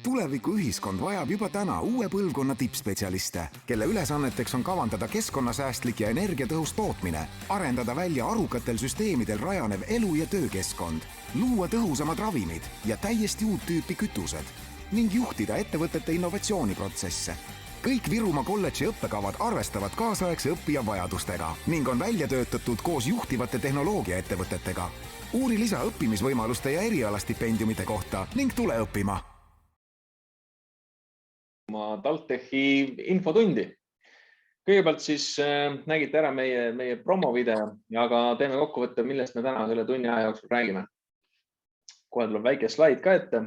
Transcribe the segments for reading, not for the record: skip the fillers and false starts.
Tuleviku ühiskond vajab juba täna uue põlvkonna tippspetsialiste, kelle ülesanneteks on kavandada keskkonnasäästlik ja energiatõhus tootmine, arendada välja arukatel süsteemidel rajanev elu- ja töökeskkond, luua tõhusamad ravimid ja täiesti uut tüüpi kütused ning juhtida ettevõtete innovatsiooniprotsesse. Kõik Virumaa kolledži õppekavad arvestavad kaasaegse õppija vajadustega ning on välja töötatud koos juhtivate tehnoloogiaettevõtetega. Uuri lisa õppimisvõimaluste ja erialastipendiumite kohta ning tule õppima. TalTechi infotundi. Kõigepealt siis nägite ära meie promovideo, aga teeme kokkuvõtte, millest me täna selle tunni aja jooksul räägime. Kohe tuleb väike slaid ka ette.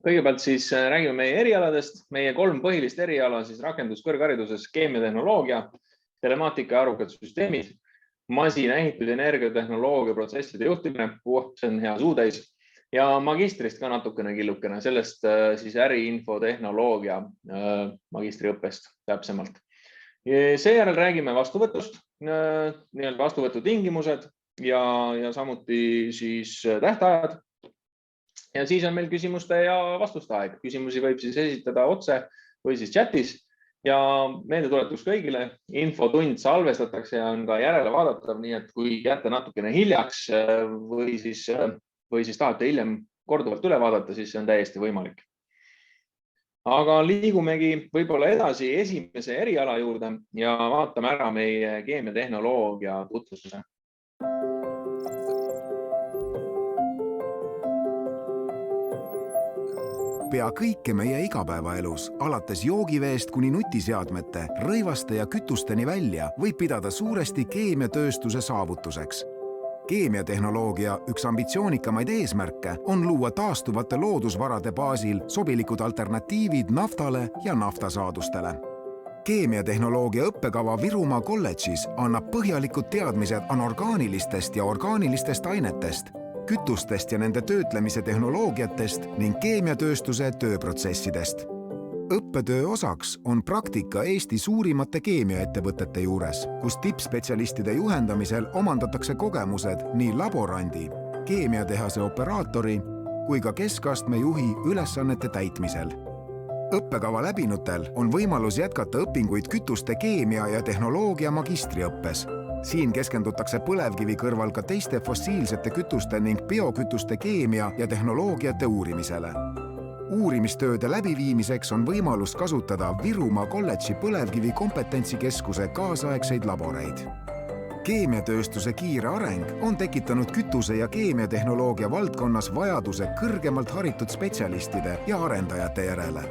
Kõigepealt siis räägime meie erialadest. Meie 3 põhilist eriala siis rakenduskõrghariduses keemiatehnoloogia, telemaatika ja arukad süsteemid, masinaehitud energiatehnoloogia protsesside juhtimine, see on hea suutäis, ja magistrist ka natukene killukene, sellest siis äriinfotehnoloogia magistriõppest täpsemalt. Seejärel räägime vastuvõtust, nii-öelda vastuvõtu tingimused ja samuti siis tähtajad. Ja siis on meil küsimuste ja vastuste aeg. Küsimusi võib siis esitada otse või siis chatis ja meeldetuletus kõigile. Infotund salvestatakse ja on ka järele vaadatav, nii et kui jääte natukene hiljaks või siis tahate hiljem korduvalt üle vaadata, siis see on täiesti võimalik. Aga liigumegi võib-olla edasi esimese eriala juurde ja vaatame ära meie keemiatehnoloogia tutvustuse. Pea kõike meie igapäevaelus, alates joogiveest kuni nutiseadmete, rõivaste ja kütusteni välja, võib pidada suuresti keemiatööstuse saavutuseks. Keemiatehnoloogia üks ambitsioonikamaid eesmärke on luua taastuvate loodusvarade baasil sobilikud alternatiivid naftale ja naftasaadustele. Keemiatehnoloogia õppekava Virumaa kolledžis annab põhjalikud teadmised anorgaanilistest ja orgaanilistest ainetest, kütustest ja nende töötlemise tehnoloogiatest ning keemiatööstuse tööprotsessidest. Õppetöö osaks on praktika Eesti suurimate keemiaettevõtete juures, kus tippspetsialistide juhendamisel omandatakse kogemused nii laborandi, keemiatehase operaatori kui ka keskastme juhi ülesannete täitmisel. Õppekava läbinutel on võimalus jätkata õpinguid kütuste keemia ja tehnoloogia magistriõppes. Siin keskendutakse põlevkivi kõrval ka teiste fossiilsete kütuste ning biokütuste keemia ja tehnoloogiate uurimisele. Uurimistööde läbiviimiseks on võimalus kasutada Virumaa kolledži põlevkivi kompetentsikeskuse kaasaegseid laboreid. Keemiatööstuse kiire areng on tekitanud kütuse- ja keemiatehnoloogia valdkonnas vajaduse kõrgemalt haritud spetsialistide ja arendajate järele.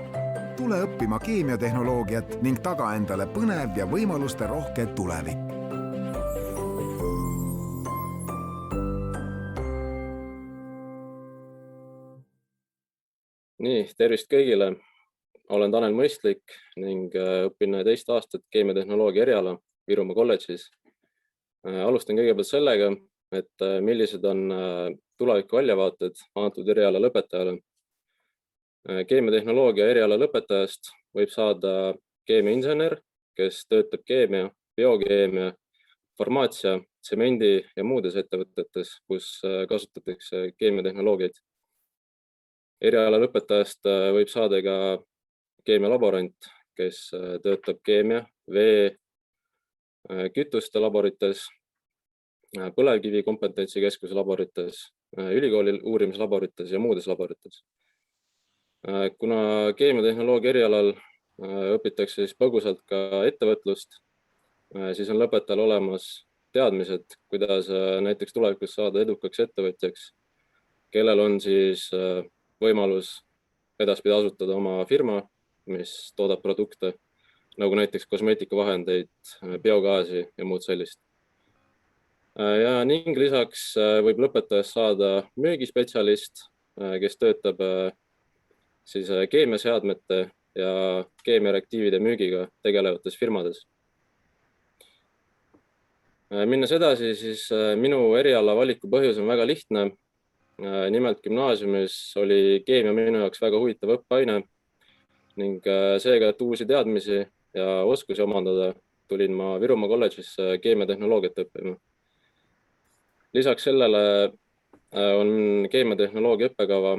Tule õppima keemiatehnoloogiat ning taga endale põnev ja võimaluste rohke tulevik. Nii, tervist kõigile. Olen Tanel Mõistlik ning õpin 2 aastat keemiatehnoloogia eriala Virumaa kolledžis. Alustan kõigepealt sellega, et millised on tuleviku väljavaated antud eriala lõpetajale. Keemiatehnoloogia eriala lõpetajast võib saada keemiainsener, kes töötab keemia, biokeemia, farmaatsia, tsemendi ja muudes ettevõtetes, kus kasutatakse keemiatehnoloogiaid. Eriala lõpetajast võib saada ka keemialaborant, kes töötab keemia, vee, kütuste laborites, põlevkivi kompetentsikeskuse laborites, ülikooli uurimislaborites ja muudes laborites. Kuna keemiatehnoloogia erialal õpitakse siis põgusalt ka ettevõtlust, siis on lõpetajal olemas teadmised, kuidas näiteks tulevikus saada edukaks ettevõtjaks, kellel on siis võimalus edaspidi asutada oma firma, mis toodab produkte, nagu näiteks kosmeetikavahendeid, biogaasi ja muud sellist. Ja ning lisaks võib lõpetajast saada müügispetsialist, kes töötab siis keemiaseadmete ja keemiareaktiivide müügiga tegelevates firmades. Minnes edasi, siis minu eriala valiku põhjus on väga lihtne. Nimelt gümnaasiumis oli keemia minu jaoks väga huvitav õppeaine ning seega, et uusi teadmisi ja oskusi omandada, tulin ma Virumaa kolledžisse keemiatehnoloogiat õppima. Lisaks sellele on keemiatehnoloogia õppekava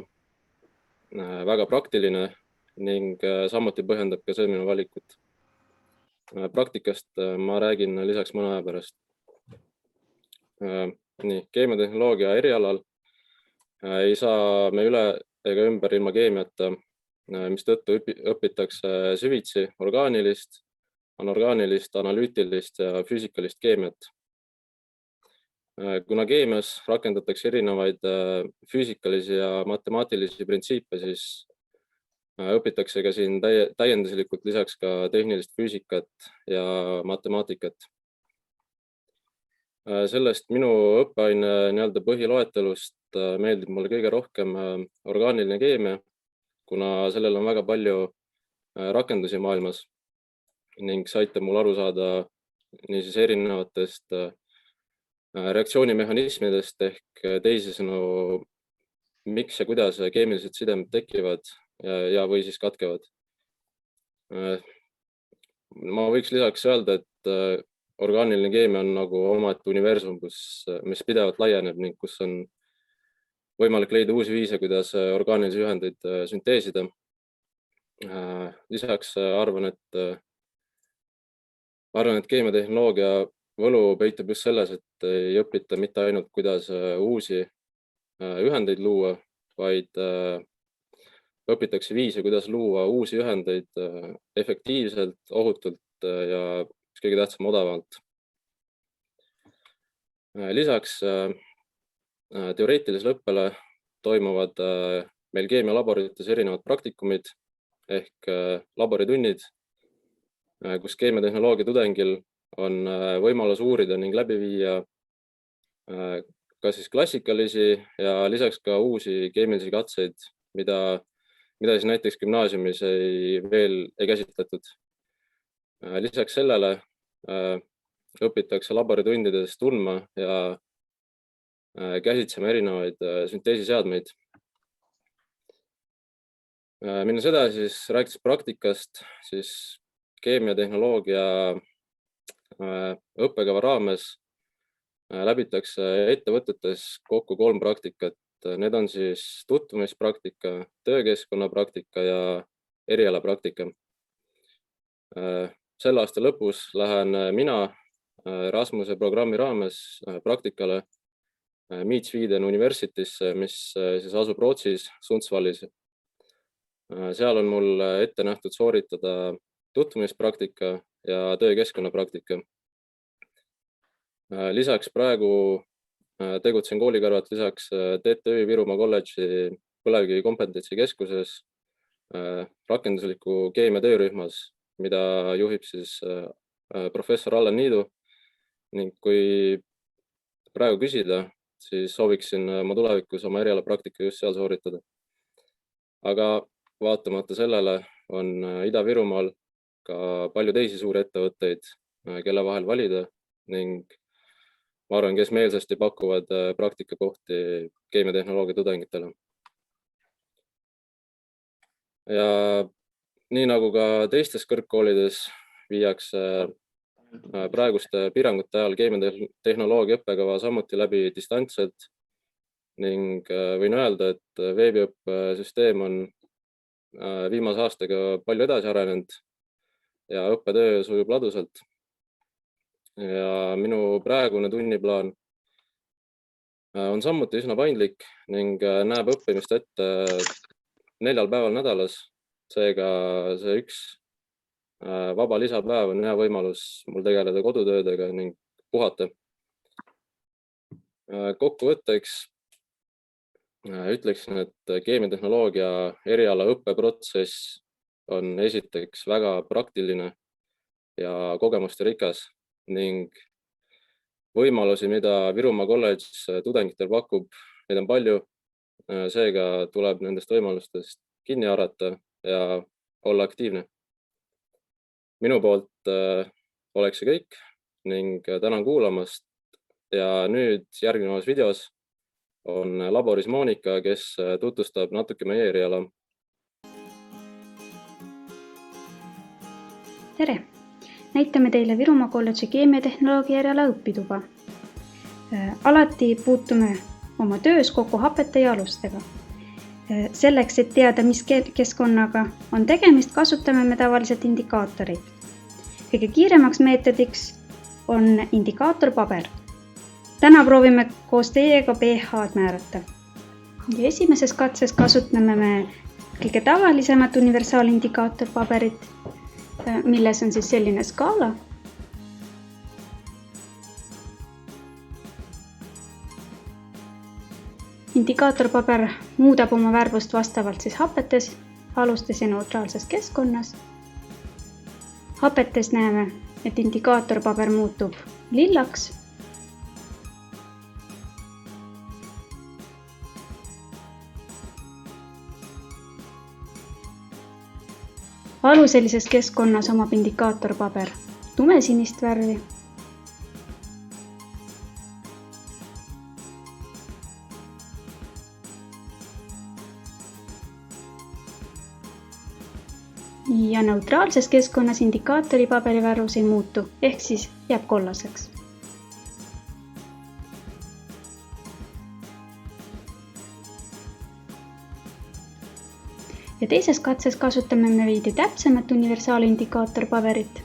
väga praktiline ning samuti põhjendab ka see minu valikut. Praktikast ma räägin lisaks mõne aja pärast. Nii, keemiatehnoloogia erialal ei saa me üle ega ümber ilma keemiata, mistõttu õpitakse süvitsi orgaanilist, anorgaanilist, analüütilist ja füüsikalist keemiat. Kuna keemias rakendatakse erinevaid füüsikalisi ja matemaatilisi printsiipe, siis õpitakse ka siin täienduslikult lisaks ka tehnilist füüsikat ja matemaatikat. Sellest minu õppeaine põhiloetelust meeldib mulle kõige rohkem orgaaniline keemia, kuna sellel on väga palju rakendusi maailmas ning see aitab mul aru saada niisiis erinevatest reaktsioonimehhanismidest ehk teisisõnu, miks ja kuidas keemilised sidemed tekivad ja või siis katkevad. Ma võiks lisaks öelda, et orgaaniline keemia on nagu omaette universum, mis pidevalt laieneb ning kus on võimalik leida uusi viise, kuidas orgaanilisi ühendeid sünteesida. Lisaks arvan, et keemiatehnoloogia võlu peitub just selles, et ei õpita mitte ainult, kuidas uusi ühendeid luua, vaid õpitakse viise, kuidas luua uusi ühendeid efektiivselt, ohutult ja kõige tähtsam odavalt. Lisaks teoreetilisele õppele toimuvad meil keemialaborites erinevad praktikumid ehk laboritunnid, kus keemiatehnoloogia tudengil on võimalus uurida ning läbi viia ka siis klassikalisi ja lisaks ka uusi keemilisi katseid, mida siis näiteks gümnaasiumis veel ei käsitletud. Lisaks sellele õpitakse laboritundides tundma ja käsitsema erinevaid sünteesiseadmeid. Minnes edasi, siis rääkides praktikast, siis keemiatehnoloogia õppekava raames läbitakse ettevõtetes kokku 3 praktikat. Need on siis tutvumispraktika, töökeskkonna praktika ja erialapraktika. Selle aasta lõpus lähen mina Erasmuse programmi raames praktikale Mead Sweden Universitysse, mis siis asub Rootsis Sundsvallis. Seal on mul ette nähtud sooritada tutvumispraktika ja töökeskkonna praktika. Lisaks praegu tegutsen kooli kõrvalt lisaks TTÜ Virumaa kolledži põlevkivi kompetentsikeskuses rakendusliku keemia töörühmas, mida juhib siis professor Allan Niidu ning kui praegu küsida, siis sooviksin ma tulevikus oma erialapraktika just seal sooritada. Aga vaatamata sellele on Ida-Virumaal ka palju teisi suuri ettevõtteid, kelle vahel valida ning ma arvan, kes meelsasti pakuvad praktikakohti keemiatehnoloogia tudengitele. Ja nii nagu ka teistes kõrgkoolides viiakse praeguste piirangute ajal keemiatehnoloogia õppekava samuti läbi distantselt ning võin öelda, et veebiõppesüsteem on viimase aastaga palju edasi arenenud ja õppetöö sujub ladusalt. Ja minu praegune tunniplaan on samuti üsna paindlik ning näeb õppimist ette 4 päeval nädalas. Seega see üks vaba lisapäev on hea võimalus mul tegeleda kodutöödega ning puhata. Kokkuvõtteks ütleksin, et keemiatehnoloogia eriala õppeprotsess on esiteks väga praktiline ja kogemuste rikas ning võimalusi, mida Virumaa kolledž tudengitel pakub, neid on palju. Seega tuleb nendest võimalustest kinni haarata ja olla aktiivne. Minu poolt oleks see kõik ning tänan kuulamast ja nüüd järgnevas videos on laboris Monika, kes tutvustab natuke meie eriala. Tere! Näitame teile Virumaa kolledži keemiatehnoloogia eriala õpituba. Alati puutume oma töös kokku hapete ja alustega. Selleks, et teada, mis keskkonnaga on tegemist, kasutame me tavaliselt indikaatoreid. Kõige kiiremaks meetodiks on indikaatorpaber. Täna proovime koos teiega pH-d määrata. Ja esimeses katses kasutame me kõige tavalisemat universaalindikaatorpaberit, milles on siis selline skaala. Indikaatorpaber muudab oma värvust vastavalt siis hapetes, alustes ja neutraalses keskkonnas. Hapetes näeme, et indikaatorpaber muutub lillaks. Aluselises keskkonnas omab indikaatorpaber tumesinist värvi. Ja neutraalses keskkonnas indikaatoripaberi värvus ei muutu, ehk siis jääb kollaseks. Ja teises katses kasutame me veidi täpsemat universaalindikaatorpaberit.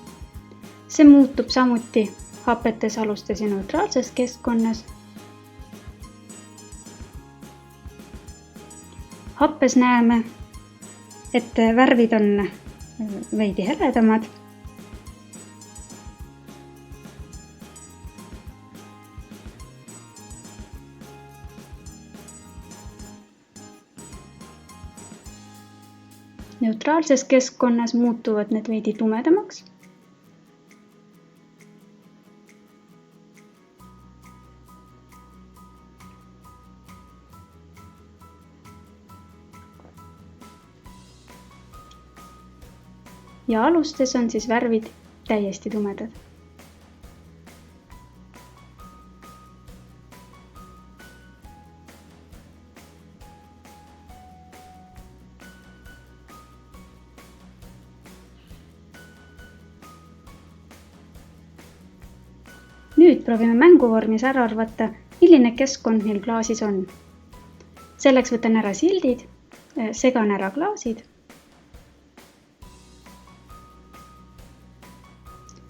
See muutub samuti hapetes, alustes ja neutraalses keskkonnas. Happes näeme, et värvid on veidi heledamad. Neutraalses keskkonnas muutuvad need veidi tumedamaks. Ja alustes on siis värvid täiesti tumedad. Nüüd proovime mänguvormis ära arvata, milline keskkond meil klaasis on. Selleks võtan ära sildid, segan ära klaasid.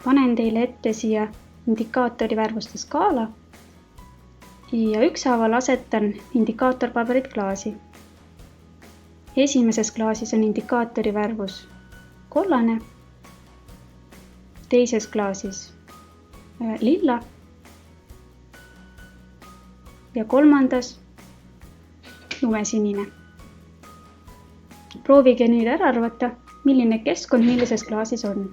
Panen teile ette siia indikaatori värvuste skaala ja ükshaaval asetan indikaatorpaberid klaasi. Esimeses klaasis on indikaatori värvus kollane, teises klaasis lilla ja kolmandas lumesinine. Proovige nüüd ära arvata, milline keskkond millises klaasis on.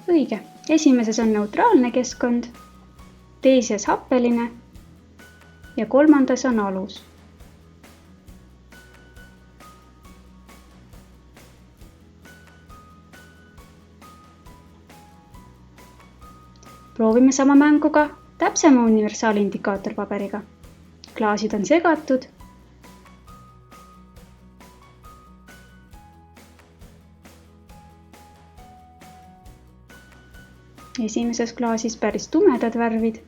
Õige, esimeses on neutraalne keskkond, teises happeline ja kolmandas on alus. Proovime sama mängu ka täpsema universaalindikaatorpaberiga. Klaasid on segatud. Esimeses klaasis päris tumedad värvid.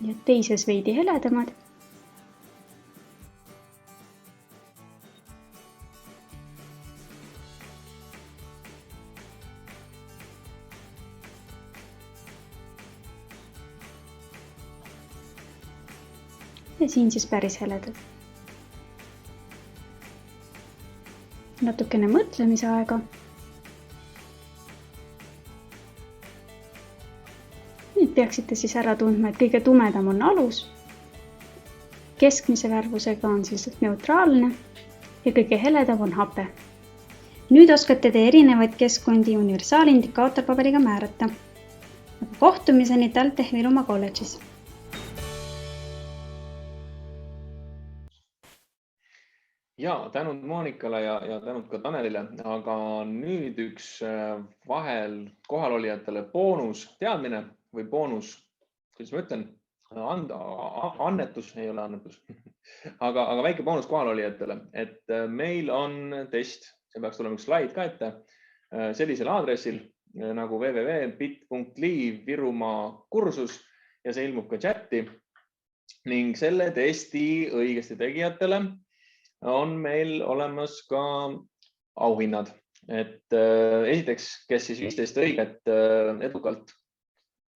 Ja teises veidi heledamad. Ja siin siis päris heledad. Natukene mõtlemise aega. Nüüd peaksite siis ära tundma, et kõige tumedam on alus. Keskmise värvusega on siis neutraalne ja kõige heledam on hape. Nüüd oskate te erinevaid keskkondi universaalindikaatorpaberiga määrata. Kohtumiseni TalTech Virumaa kolledžis. Ja tänud Monikale ja tänud ka Tanelile, aga nüüd üks vahel kohalolijatele boonus teadmine või boonus, kuidas ma ütlen? annetus, ei ole annetus, aga väike boonus kohalolijatele, et meil on test, see peaks tulema üks slaid ka ette, sellisel aadressil nagu www.bit.ly Virumaa kursus ja see ilmub ka chati ning selle testi õigesti tegijatele on meil olemas ka auhinnad. Et esiteks, kes siis 15 õiget edukalt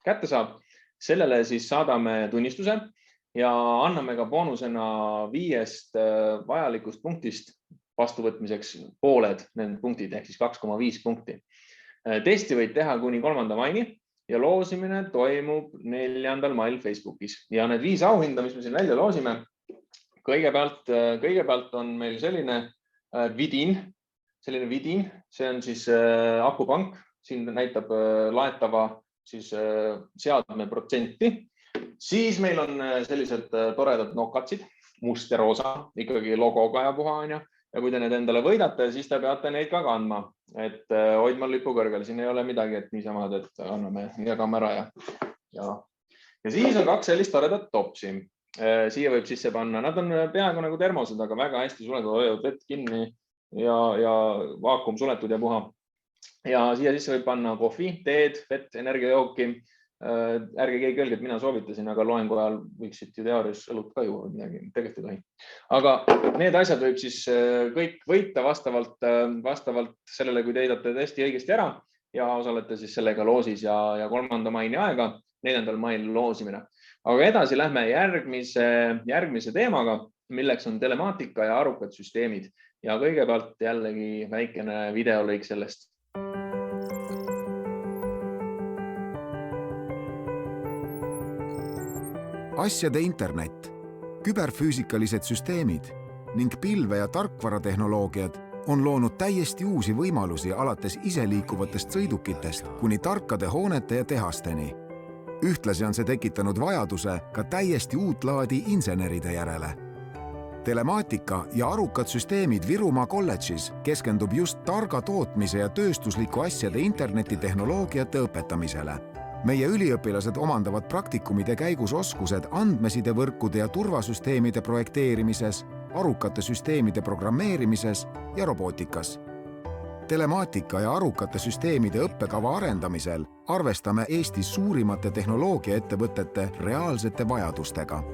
kätte saab, sellele siis saadame tunnistuse ja anname ka boonusena 5 vajalikust punktist vastuvõtmiseks pooled need punktid ehk siis 2,5 punkti. Testi võid teha kuni 3. maini ja loosimine toimub 4. mail Facebookis ja need 5 auhinda, mis me siin välja loosime, kõigepealt on meil selline vidin, see on siis akupank, siin näitab laetava siis seadme protsenti. Siis meil on sellised toredad nokatsid, must ja roosa, ikkagi logoga ja puha on ju. Ja kui te need endale võidate, siis te peate neid ka kandma, et hoidma lipu kõrgel. Siin ei ole midagi, et niisama, et anname jagame ära ja siis on 2 sellist toredat topsi. Siia võib sisse panna, nad on peaaegu nagu termosed, aga väga hästi suletud, hoiavad vett kinni ja vaakum suletud ja puha. Ja siia sisse võib panna kohvi, teed, vett, energiajooki. Ärge keegi öelge, et mina soovitasin, aga loengu ajal võiksid ju teoorias õlut ka juua midagi, tegelikult ei tohi. Aga need asjad võib siis kõik võita vastavalt sellele, kui teidate testi õigesti ära ja osalete siis sellega loosis ja 3. maini aega, 4. mail loosimine. Aga edasi lähme järgmise teemaga, milleks on telemaatika ja arukad süsteemid. Ja kõigepealt jällegi väikene videolõik sellest. Asjade internet, küberfüüsikalised süsteemid ning pilve- ja tarkvaratehnoloogiad on loonud täiesti uusi võimalusi alates iseliikuvatest sõidukitest kuni tarkade hoonete ja tehasteni. Ühtlasi on see tekitanud vajaduse ka täiesti uut laadi inseneride järele. Telemaatika ja arukad süsteemid Virumaa kolledžis keskendub just targa tootmise ja tööstusliku asjade internetitehnoloogiate õpetamisele. Meie üliõpilased omandavad praktikumide käigus oskused andmesidevõrkude ja turvasüsteemide projekteerimises, arukate süsteemide programmeerimises ja robootikas. Telemaatika ja arukate süsteemide õppekava arendamisel arvestame Eestis suurimate tehnoloogiaettevõtete reaalsete vajadustega.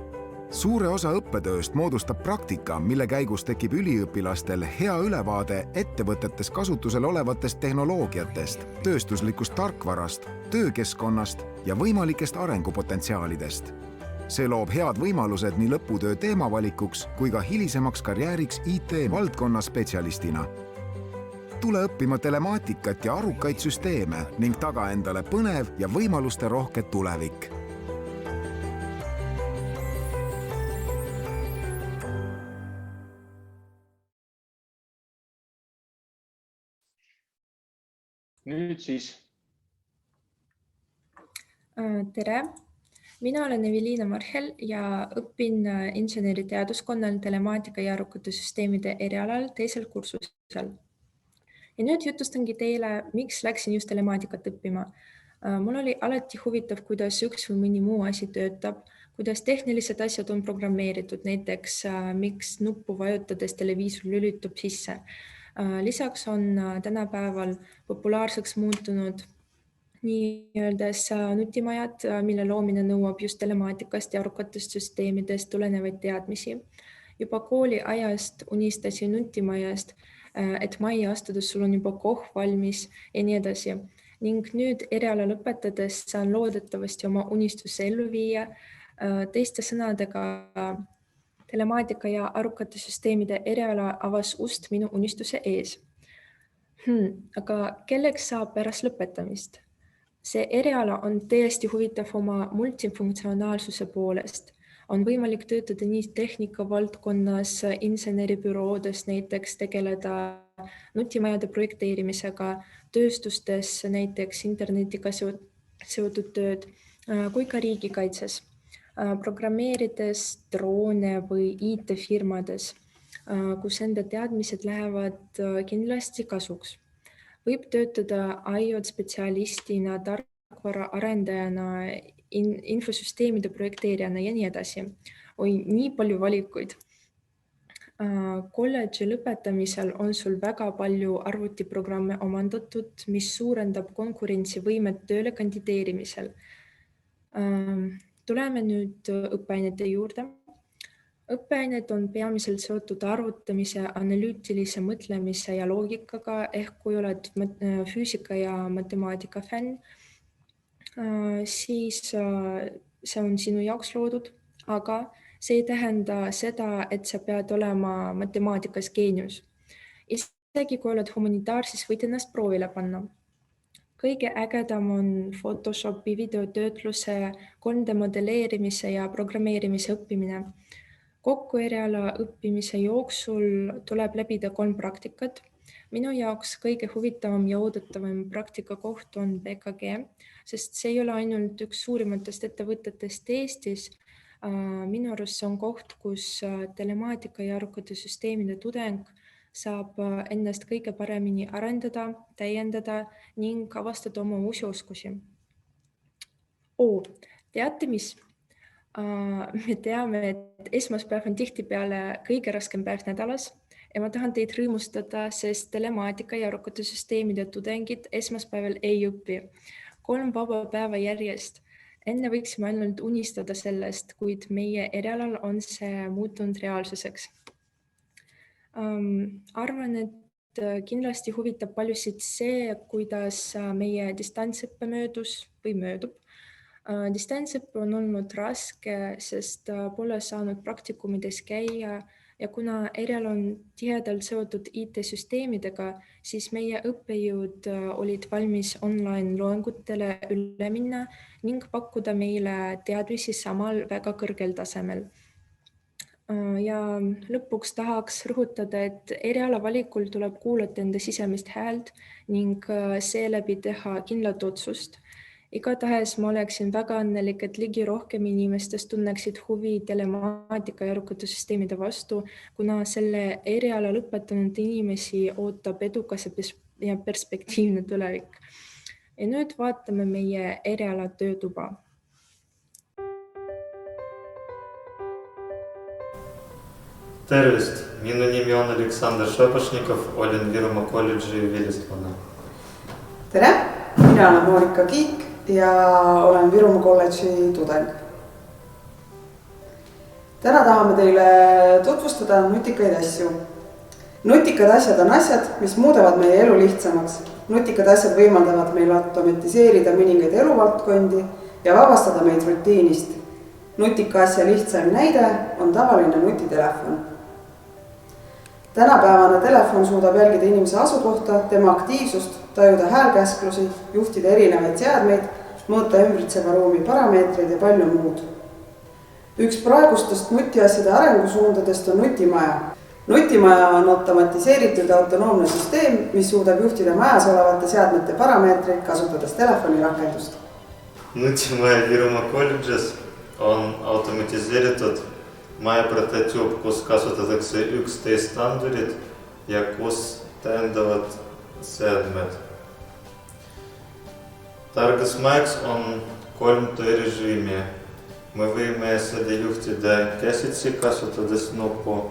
Suure osa õppetööst moodustab praktika, mille käigus tekib üliõpilastel hea ülevaade ettevõtetes kasutusel olevatest tehnoloogiatest, tööstuslikust tarkvarast, töökeskkonnast ja võimalikest arengupotentsiaalidest. See loob head võimalused nii lõputöö teemavalikuks kui ka hilisemaks karjääriks IT-valdkonna spetsialistina. Tule õppima telemaatikat ja arukaid süsteeme ning taga endale põnev ja võimaluste rohke tulevik. Nüüd siis. Tere, mina olen Evelina Marhel ja õpin inseneriteaduskonnal telemaatika ja arukate süsteemide erialal 2. kursusel. Ja nüüd jutustangi teile, miks läksin just telemaatikat õppima. Mul oli alati huvitav, kuidas üks või mõni muu asi töötab, kuidas tehnilised asjad on programmeeritud, näiteks miks nuppu vajutades televiisor lülitub sisse. Lisaks on tänapäeval populaarseks muutunud nii-öeldes nutimajad, mille loomine nõuab just telemaatikast ja arukatest süsteemidest tulenevaid teadmisi. Juba kooli ajast unistasin nutimajast, et majja astudes sul on juba koh valmis ja nii edasi. Ning nüüd eriala lõpetades saan loodetavasti oma unistuse ellu viia. Teiste sõnadega telemaatika ja arukate süsteemide eriala avas ust minu unistuse ees. Aga kelleks saab pärast lõpetamist? See eriala on täiesti huvitav oma multifunktsionaalsuse poolest. On võimalik töötada nii tehnika valdkonnas, inseneribüroodes näiteks tegeleda nutimajade projekteerimisega, tööstustes näiteks internetiga seotud tööd, kui ka riigikaitses. Programmeerides droone või IT-firmades, kus enda teadmised lähevad kindlasti kasuks. Võib töötada IoT-spetsialistina tarkvara arendajana, infosüsteemide projekteerijana ja nii edasi. Oi, nii palju valikuid. Kolledži lõpetamisel on sul väga palju arvutiprogramme omandatud, mis suurendab konkurentsivõimet tööle kandideerimisel. Tuleme nüüd õppeainete juurde. Õppeained on peamiselt seotud arvutamise, analüütilise mõtlemise ja loogikaga, ehk kui oled füüsika ja matemaatika fänn, siis see on sinu jaoks loodud, aga see ei tähenda seda, et sa pead olema matemaatikas geenius. Isegi kui oled humanitaar, siis võid ennast proovile panna. Kõige ägedam on Photoshopi, videotöötluse, 3D modelleerimise ja programmeerimise õppimine. Kokku eriala õppimise jooksul tuleb läbida 3 praktikat. Minu jaoks kõige huvitavam ja oodatavam praktikakoht on BKG, sest see ei ole ainult üks suurimatest ettevõtetest Eestis. Minu arust see on koht, kus telemaatika ja arvukate süsteemide tudeng saab ennast kõige paremini arendada, täiendada ning avastada oma uusi oskusi. Teate mis? Me teame, et esmaspäev on tihtipeale kõige raskem päev nädalas ja ma tahan teid rõõmustada, sest telemaatika ja arvukate süsteemide tudengid esmaspäeval ei õpi. 3 vaba päeva järjest. Enne võiksime ainult unistada sellest, kuid meie erialal on see muutunud reaalsuseks. Arvan, et kindlasti huvitab paljusid see, kuidas meie distantsõppe möödub. Distantsõppe on olnud raske, sest pole saanud praktikumides käia ja kuna erial on tihedalt seotud IT-süsteemidega, siis meie õppejõud olid valmis online loengutele üle minna ning pakkuda meile teadmisi samal väga kõrgel tasemel. Ja lõpuks tahaks rõhutada, et eriala valikul tuleb kuulata enda sisemist häält ning seeläbi teha kindlat otsust. Igatahes ma oleksin väga õnnelik, et ligi rohkem inimestest tunneksid huvi telemaatika ja arvukate süsteemide vastu, kuna selle eriala lõpetanud inimesi ootab edukas ja perspektiivne tulevik. Ja nüüd vaatame meie eriala töötuba. Tervist! Minu nimi on Aleksandr Šapašnikov, olen Virumaa kolledži vilistlane. Tere! Mina olen Monika Kiik ja olen Virumaa kolledži tudeng. Täna tahame teile tutvustada nutikaid asju. Nutikad asjad on asjad, mis muudavad meie elu lihtsamaks. Nutikad asjad võimaldavad meil automatiseerida mõningaid eluvaldkondi ja vabastada meid rutiinist. Nutika asja lihtsam näide on tavaline nutitelefon. Tänapäevane telefon suudab jälgida inimese asukohta, tema aktiivsust, tajuda häälkäsklusi, juhtida erinevaid seadmeid, mõõta ümbritseva ruumi parameetreid ja palju muud. Üks praegustest nutiasjade arengusuundadest on nutimaja. Nutimaja on automatiseeritud autonoomne süsteem, mis suudab juhtida majas olevate seadmete parameetreid, kasutades telefonirakendust. Nutimaja Virumaa kolledžis on automatiseeritud maja prototüüp, kus kasutatakse 11 andurit ja kus täiendavad seadmed. Targas majaks on 3 töörežiimi. Me võime seda juhtida käsitsi, kasutades nuppu.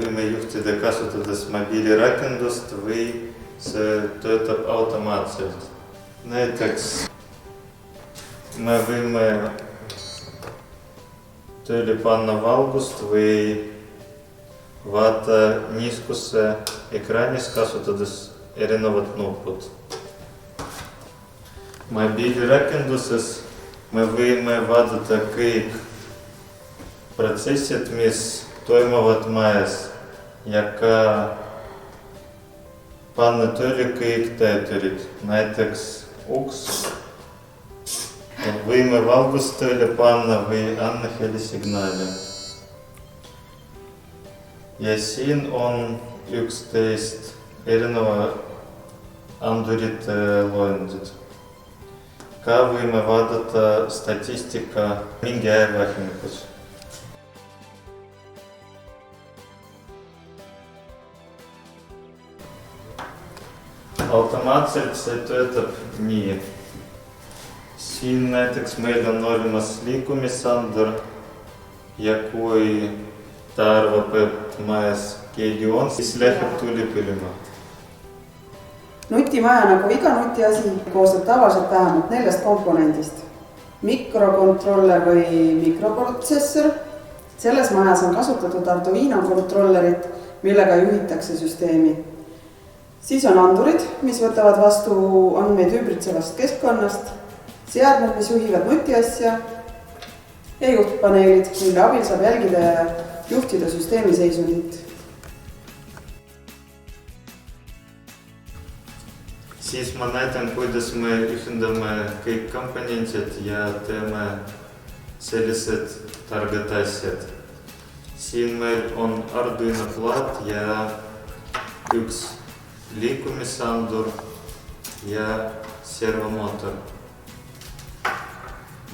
Võime juhtida kasutades mobiilirakendust või see töötab automaatselt. Näiteks me võime tööle panna valgust või vaata niiskusse ekraanis, kasutades erinevad nupud. Mobiilirakenduses me võime vaadata kõik protsessid, mis toimuvad majas ja ka panna tööle kõik täiturid, näiteks uks. Võime valgust tööle panna või anda helisignaali. Ja siin on 11 erineva andurite loendid. Ka võime vaadata statistika mingi ajavahemikus. Põhimõtteliselt see töötab nii. Siin näiteks meil on olemas liikumisandur ja kui ta arvab, et majas keegi on, siis läheb tuli põlema. Nutimaja nagu iga nutiasi koosneb tavaliselt vähemalt 4 komponendist. Mikrokontroller või mikroprotsessor. Selles majas on kasutatud Arduino kontrollerit, millega juhitakse süsteemi. Siis on andurid, mis võtavad vastu andmeid ümbritsevast keskkonnast, seadmed, mis juhivad nutiasja ja juhtpaneelid, mille abil saab jälgida ja juhtida süsteemi seisundit. Siis ma näitan, kuidas me ühendame kõik komponendid ja teeme sellised targad asjad. Siin meil on Arduino plaat ja üks liikumisandur ja servomotor.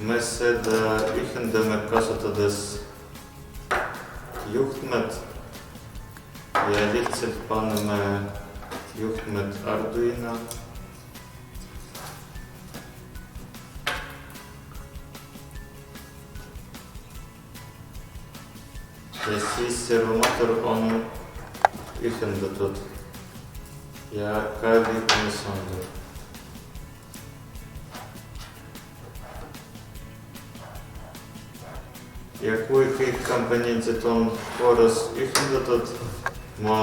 Me seda ühendame kasutades juhtmed ja lihtsalt paneme juhtmed Arduino. Ja siis servomotor on ühendatud ja ka liikumisandur. Ja kui kõik komponendid on korras ühendatud, ma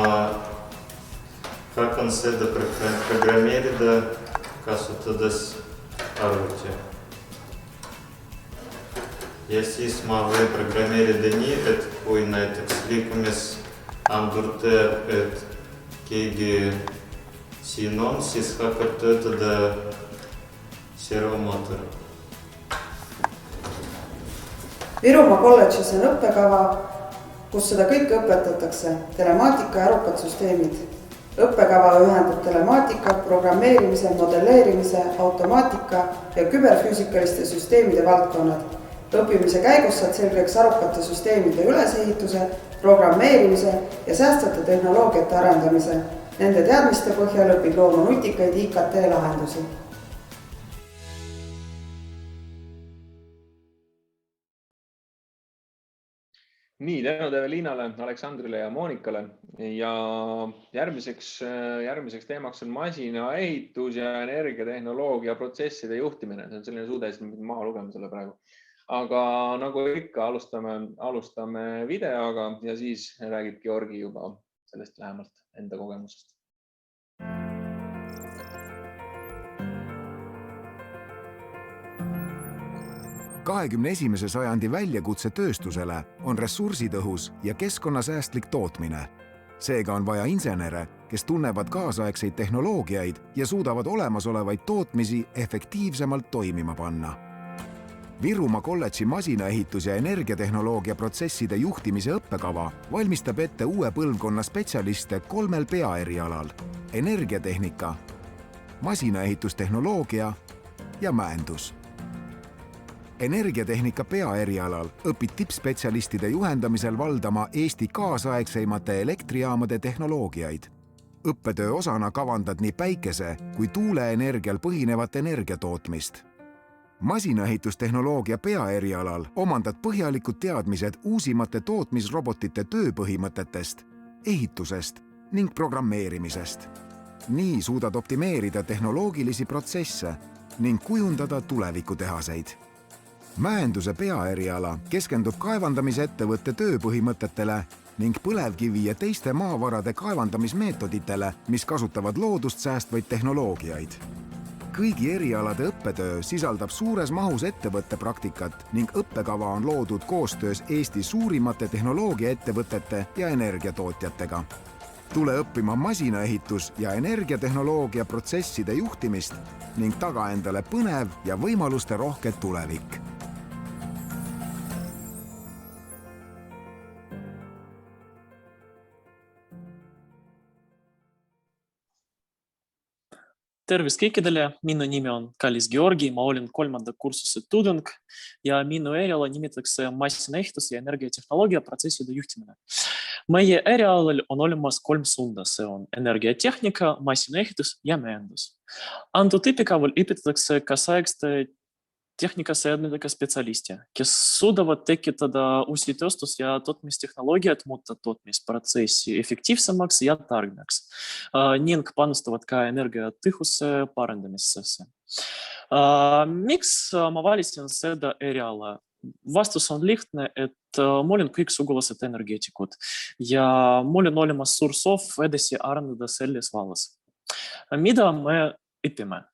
hakkan seda programmeerida kasutades arvuti. Ja siis ma võin programmeerida nii, et kui näiteks liikumisandur teab, et keegi siin on, siis hakkab töötada servomotor. Virumaa kolledžis on õppekava, kus seda kõike õpetatakse, telemaatika ja arukad süsteemid. Õppekava ühendab telemaatika, programmeerimise, modelleerimise, automaatika ja küberfüüsikaliste süsteemide valdkonnad. Õppimise käigus saad selgeks arukate süsteemide ülesehituse, programmeerimise ja säästvate tehnoloogiate arendamise. Nende teadmiste põhjal õpid looma nutikaid IKT lahendusi. Nii, tänud Eveliinale, Aleksandrile ja Moonikale ja järgmiseks teemaks on masinaehitus ja energiatehnoloogia protsesside juhtimine. See on selline suudes, mida maha lugema selle praegu. Aga nagu ikka, alustame videoga ja siis räägib Georgi juba sellest lähemalt enda kogemusest. XXI sajandi väljakutse tööstusele on ressursitõhus ja keskkonnasäästlik tootmine. Seega on vaja insenere, kes tunnevad kaasaegseid tehnoloogiaid ja suudavad olemasolevaid tootmisi efektiivsemalt toimima panna. Virumaa kolledži masinaehitus- ja energiatehnoloogia protsesside juhtimise õppekava valmistab ette uue põlvkonna spetsialiste 3 peaerialal: energiatehnika, masinaehitustehnoloogia ja mäendus. Energiatehnika peaerialal õpid tippspetsialistide juhendamisel valdama Eesti kaasaegseimate elektrijaamade tehnoloogiaid. Õppetöö osana kavandad nii päikese kui tuuleenergial põhinevat energiatootmist. Masinaehitustehnoloogia peaerialal omandad põhjalikud teadmised uusimate tootmisrobotite tööpõhimõtetest, ehitusest ning programmeerimisest. Nii suudad optimeerida tehnoloogilisi protsesse ning kujundada tulevikutahaseid. Mäenduse peaeriala keskendub kaevandamisettevõtte tööpõhimõtetele ning põlevkivi ja teiste maavarade kaevandamismeetoditele, mis kasutavad loodust säästvaid tehnoloogiaid. Kõigi erialade õppetöö sisaldab suures mahus ettevõtte praktikat ning õppekava on loodud koostöös Eesti suurimate tehnoloogiaettevõtete ja energiatootjatega. Tule õppima masinaehitus- ja energiatehnoloogia protsesside juhtimist ning taga endale põnev ja võimaluste rohke tulevik. Tervist kõikidele, minu nimi on Kallis Georgi, ma olen 3. kursuse tudeng ja minu eriala nimetatakse massinaehitus ja energiatehnoloogia protsesside juhtimine. Meie erialal on olemas 3 suunda, see on energiatehnika, massinaehitus ja mäendus. Antud õppekaval õpetatakse kaasaegste tehnikaseadmetega spetsialisti, kes suudavad tekitada uusi tööstus- ja tootmistehnoloogiat, muuta tootmisprotsessi efektiivsemaks ja targemaks ning panustavad ka energiatõhususe parandamisesse. Miks ma valisin seda eriala? Vastus on lihtne, et ma olen kõik sugulased energeetikud ja mul on olemas suur soov edasi arendada selles vallas. Mida me õpime?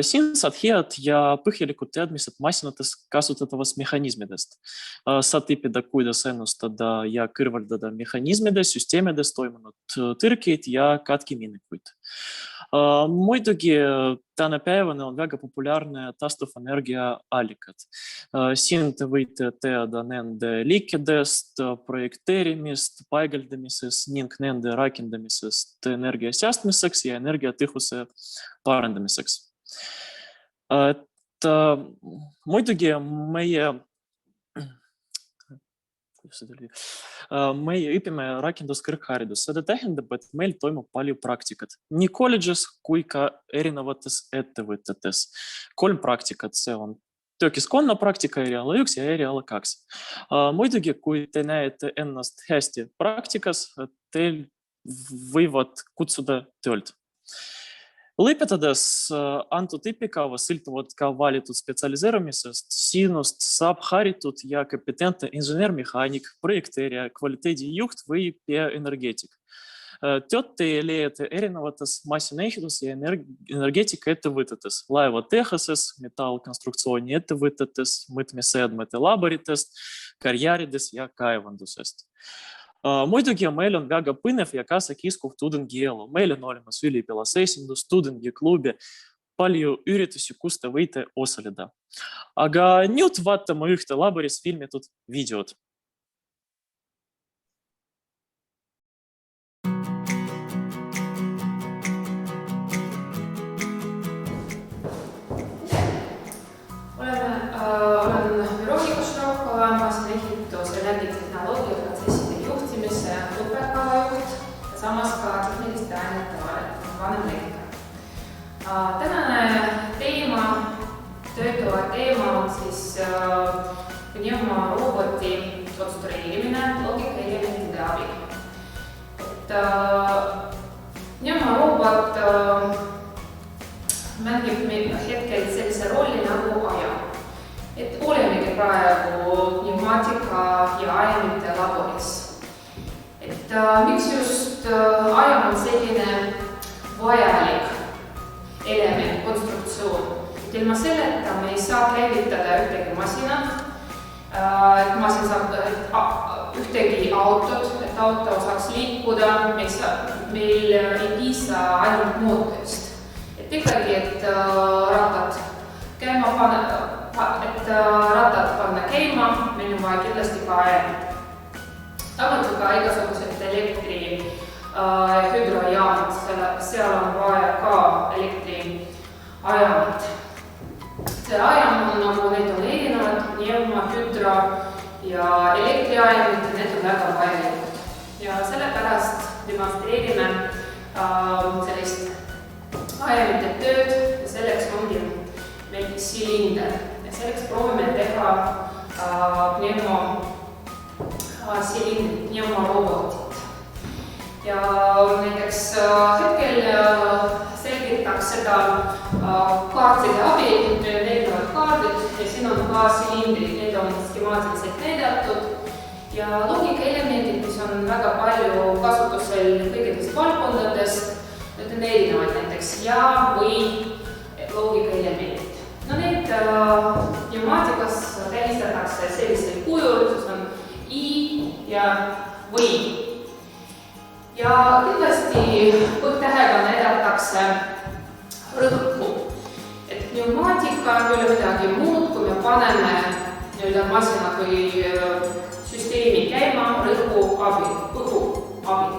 Siin saad head ja põhjalikud teadmised masinates kasutatavast mehhanismidest. Saad õppida, kuidas ennustada ja kõrvaldada mehhanismides, süsteemides toimunud tõrkeid ja katkeminekuid. Muidugi tänapäevane on väga populaarne taastuvenergia allikad. Siin te võite teada nende liikidest, projekteerimist, paigaldamisest ning nende rakendamisest energiasäästmiseks ja energiatõhususe parandamiseks. Muidugi meie õpime rakenduskõrgharidus. Seda tähendab, et meil toimub palju praktikat nii kolledžis kui ka erinevates ettevõtetes. 3 praktikat, see on töökeskkonna praktika, eriala 1 ja eriala 2. Muidugi, kui te näete ennast hästi praktikas, teil võivad kutsuda töölt. Lõpetades antud õppekava sõltuvad ka valitud spetsialiseerumisest, sinust saab haritud ja kompetentne insener-mehaanik, projekteerija, kvaliteedijuht või peaenergeetik. Tööd te leiate erinevates massinaehitus- ja energeetikaettevõtetes, laevatehases, metallkonstruktsiooni ettevõtetes, mõõtmisseadmete laboritest, karjäärides ja kaevandusest. Muidugi meil on väga põnev ja kaasakiskuv tudengielu. Meil on olemas üliõpilasesindus, tudengiklubi, palju üritusi, kus te võite osaleda. Aga nüüd vaatame ühte laboris filmitud videot. Olen Veronika Štraukova, massinaehitus- ja energiatehnoloogia protsesside juhtimise õppekava juht ja samas ka tehniliste ainete vanem lektor. Tänane töötava teema on siis pneumoroboti konstrueerimine loogikaelementide abil. Pneumorobot mängib hetkel sellise rolli nagu aja. Olemegi praegu pneumaatika ja ajamite laboris. Miks just ajam on selline vajalik element, konstruktsioon? Ilma selleta me ei saa käivitada ühtegi masinat, et masin saab ühtegi autot, et auto saaks liikuda, meil ei piisa ainult mootorist. Ikkagi, et rattad panna käima, meil on vaja kindlasti ka ajamit. Samuti ka igasugused elektri hüdrojaamad, seal on vaja ka elektriajamit. See ajam on nagu, need on erinevad, pneuma, hüdro ja elektriajamid, need on väga vajalikud. Ja sellepärast demonstreerime sellist ajamite tööd ja selleks ongi meil silinder. Ja selleks proovime teha pneumorobotit. Ja näiteks hetkel selgitaks seda kaartide abil, meil on erinevad kaardid ja siin on ka silindrid, need on skemaatiliselt näidatud ja loogikaelemendid, mis on väga palju kasutusel kõigedest valdkondadest, need on erinevad näiteks ja või loogikaelemendid. No need pneumaatikas tähistatakse sellisel kujul, kus on I ja või. Ja kindlasti põhtähega näidatakse rõhku. Et pneumaatika ei ole midagi muud, kui me paneme masina või süsteemi käima rõhku abil, õhu abil.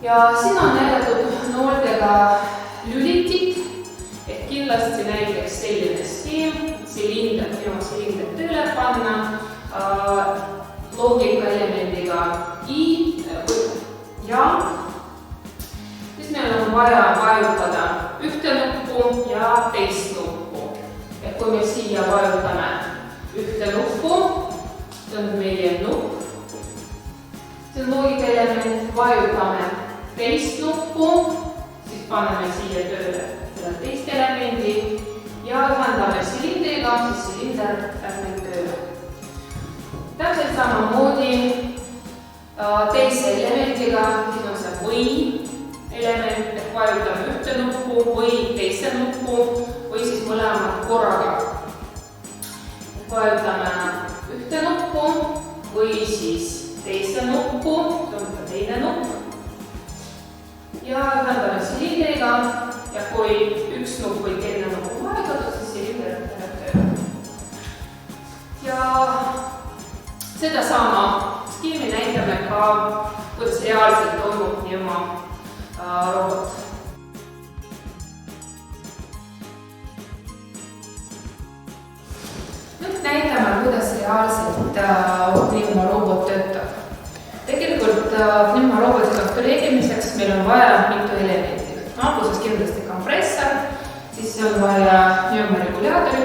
Ja siin on näidatud nooltega kindlasti näiteks selline skeem, pneumosilinder tööle panna loogikaelemendiga I ja siis meil on vaja vajutada ühte nuppu ja teist nuppu. Et kui me siia vajutame ühte nuppu, see on meie nupp, see on loogikaelement, vajutame teist nuppu, siis paneme siia tööle selle teist elemendi ja ühendame silindriga, siis silinder läheb meil tööle. Täpselt samamoodi teise elemendiga, siin on see või element, et vajutame ühte nuppu või teise nuppu või siis mõlemad korraga. Vajutame ühte nuppu või siis teise nuppu, see on ka teine nupp. Ja ühendame silindriga ja kui üks nupp või teine nupp on vajutatud, siis silinder läheb tööle. Ja seda sama skeemi näitame ka, kuidas reaalselt toimub pneumorobot. Nüüd näitame, kuidas reaalselt pneumorobot töötab. Tegelikult pneumoroboti konstrueerimiseks meil on vaja mitu elementi. Alguses kindlasti kompressor, siis on vaja pneumoregulaatori,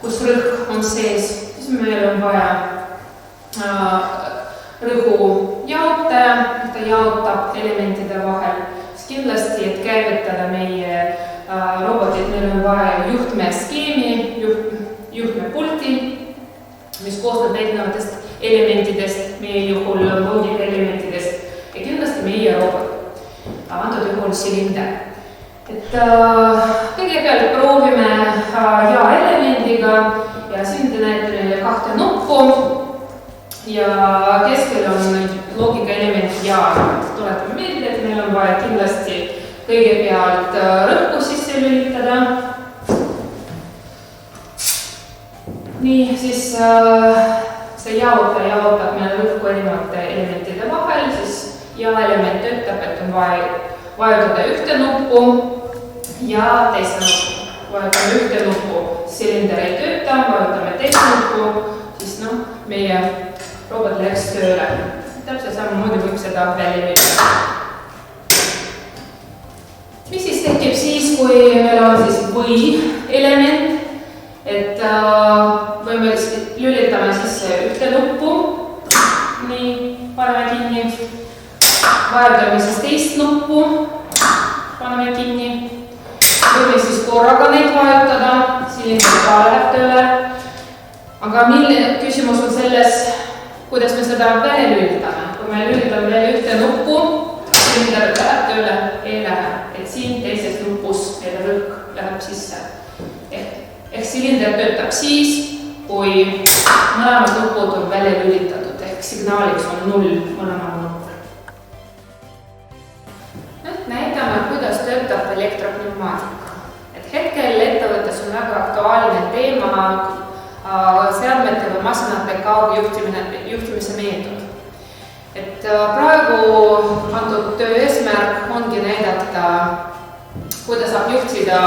kus rõhk on sees. Siis meil on vaja rõhujaotaja, ta jaotab elementide vahel. Siis kindlasti, et käivitada meie robotit, meil on vaja juhtmeskeemi, juhtmepulti, mis koosneb erinevatest elementidest, meie juhul loogikaelementidest ja kindlasti meie robot, antud juhul silinder. Et kõigepealt proovime ja-elemendiga ja siin te näete meile kahte nuppu ja keskel on loogikaelement ja. Tuletame meelde, et meil on vaja kindlasti kõigepealt rõhku sisse lülitada. Nii, siis see jaotaja jaotab meil rõhku erinevate elementide vahel, siis ja-element töötab, et on vaja vajutada ühte nuppu ja teist nuppu. Vajutame ühte nuppu, silinder ei tööta, vajutame teist nuppu, siis meie robot läks tööle. Täpselt samamoodi võib seda välja lülitada. Mis siis tekib siis, kui meil on siis või-element, et võime lülitame sisse ühte nuppu, nii, paneme kinni, vajutame siis teist nuppu, paneme kinni, võime siis korraga neid vajutada, silinder ka läheb tööle, aga milline küsimus on selles, kuidas me seda välja lülitame. Kui me lülitame veel ühte nuppu, silinder läheb tööle, ei lähe, et siin teises nupus meil rõhk läheb sisse. Ehk silinder töötab siis, kui mõlemad nupud on välja lülitatud, ehk signaaliks on 0 mõlemad nupud. Nüüd näitame, kuidas töötab elektropneumaatika. Et hetkel ettevõttes on väga aktuaalne teema seadmete või masinate kaugjuhtimise meetod. Et praegu antud töö eesmärk ongi näidata, kuidas saab juhtida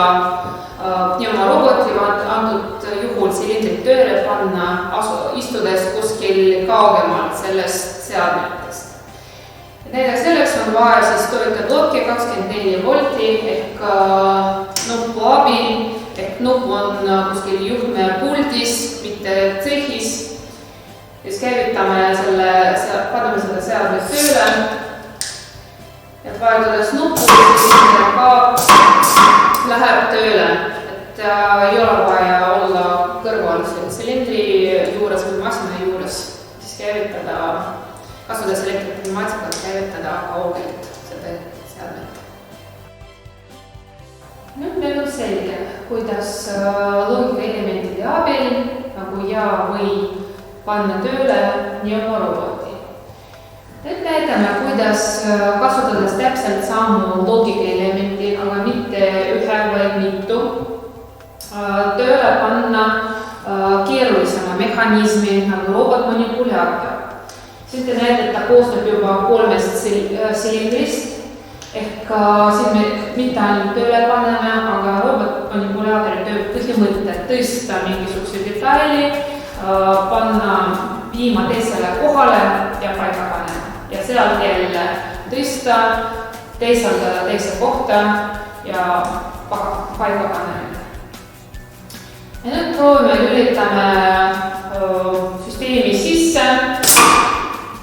pneumoroboti, antud juhul silindrit tööle panna, istudes kuskil kaugemalt sellest seadmetest. Näiteks selleks on vaja siis toetada plokki 24 volti ehk nuppu abil, ehk nupp on kuskil juhtme puldis, mitte tsehhis. Siis käivitame paneme selle seadme tööle ja vajutades nuppu, siis ka läheb tööle. Et ei ole vaja olla kõrval silindri juures või masina juures, siis kasutades elektropneumaatikat käivitada kaugelt seda seadmet. Nüüd meil on selge, kuidas loogikaelementide abil nagu ja või panna tööle pneumoroboti. Nüüd näitame, kuidas kasutades täpselt samu loogikaelementi, aga mitte ühe või mitu, tööle panna keerulisema mehhanismi nagu robotmanipulaator. Siis te näete, et ta koosneb juba 3 silindrist Ehk siin me mitte ainult tööle paneme, aga robotmanipulaatori töö põhimõte tõsta mingisuguse detaili, panna viima teisele kohale ja paika panema. Ja sealt jälle tõsta, teisaldada teise kohta ja paika panema. Ja nüüd proovime lülitame süsteemi sisse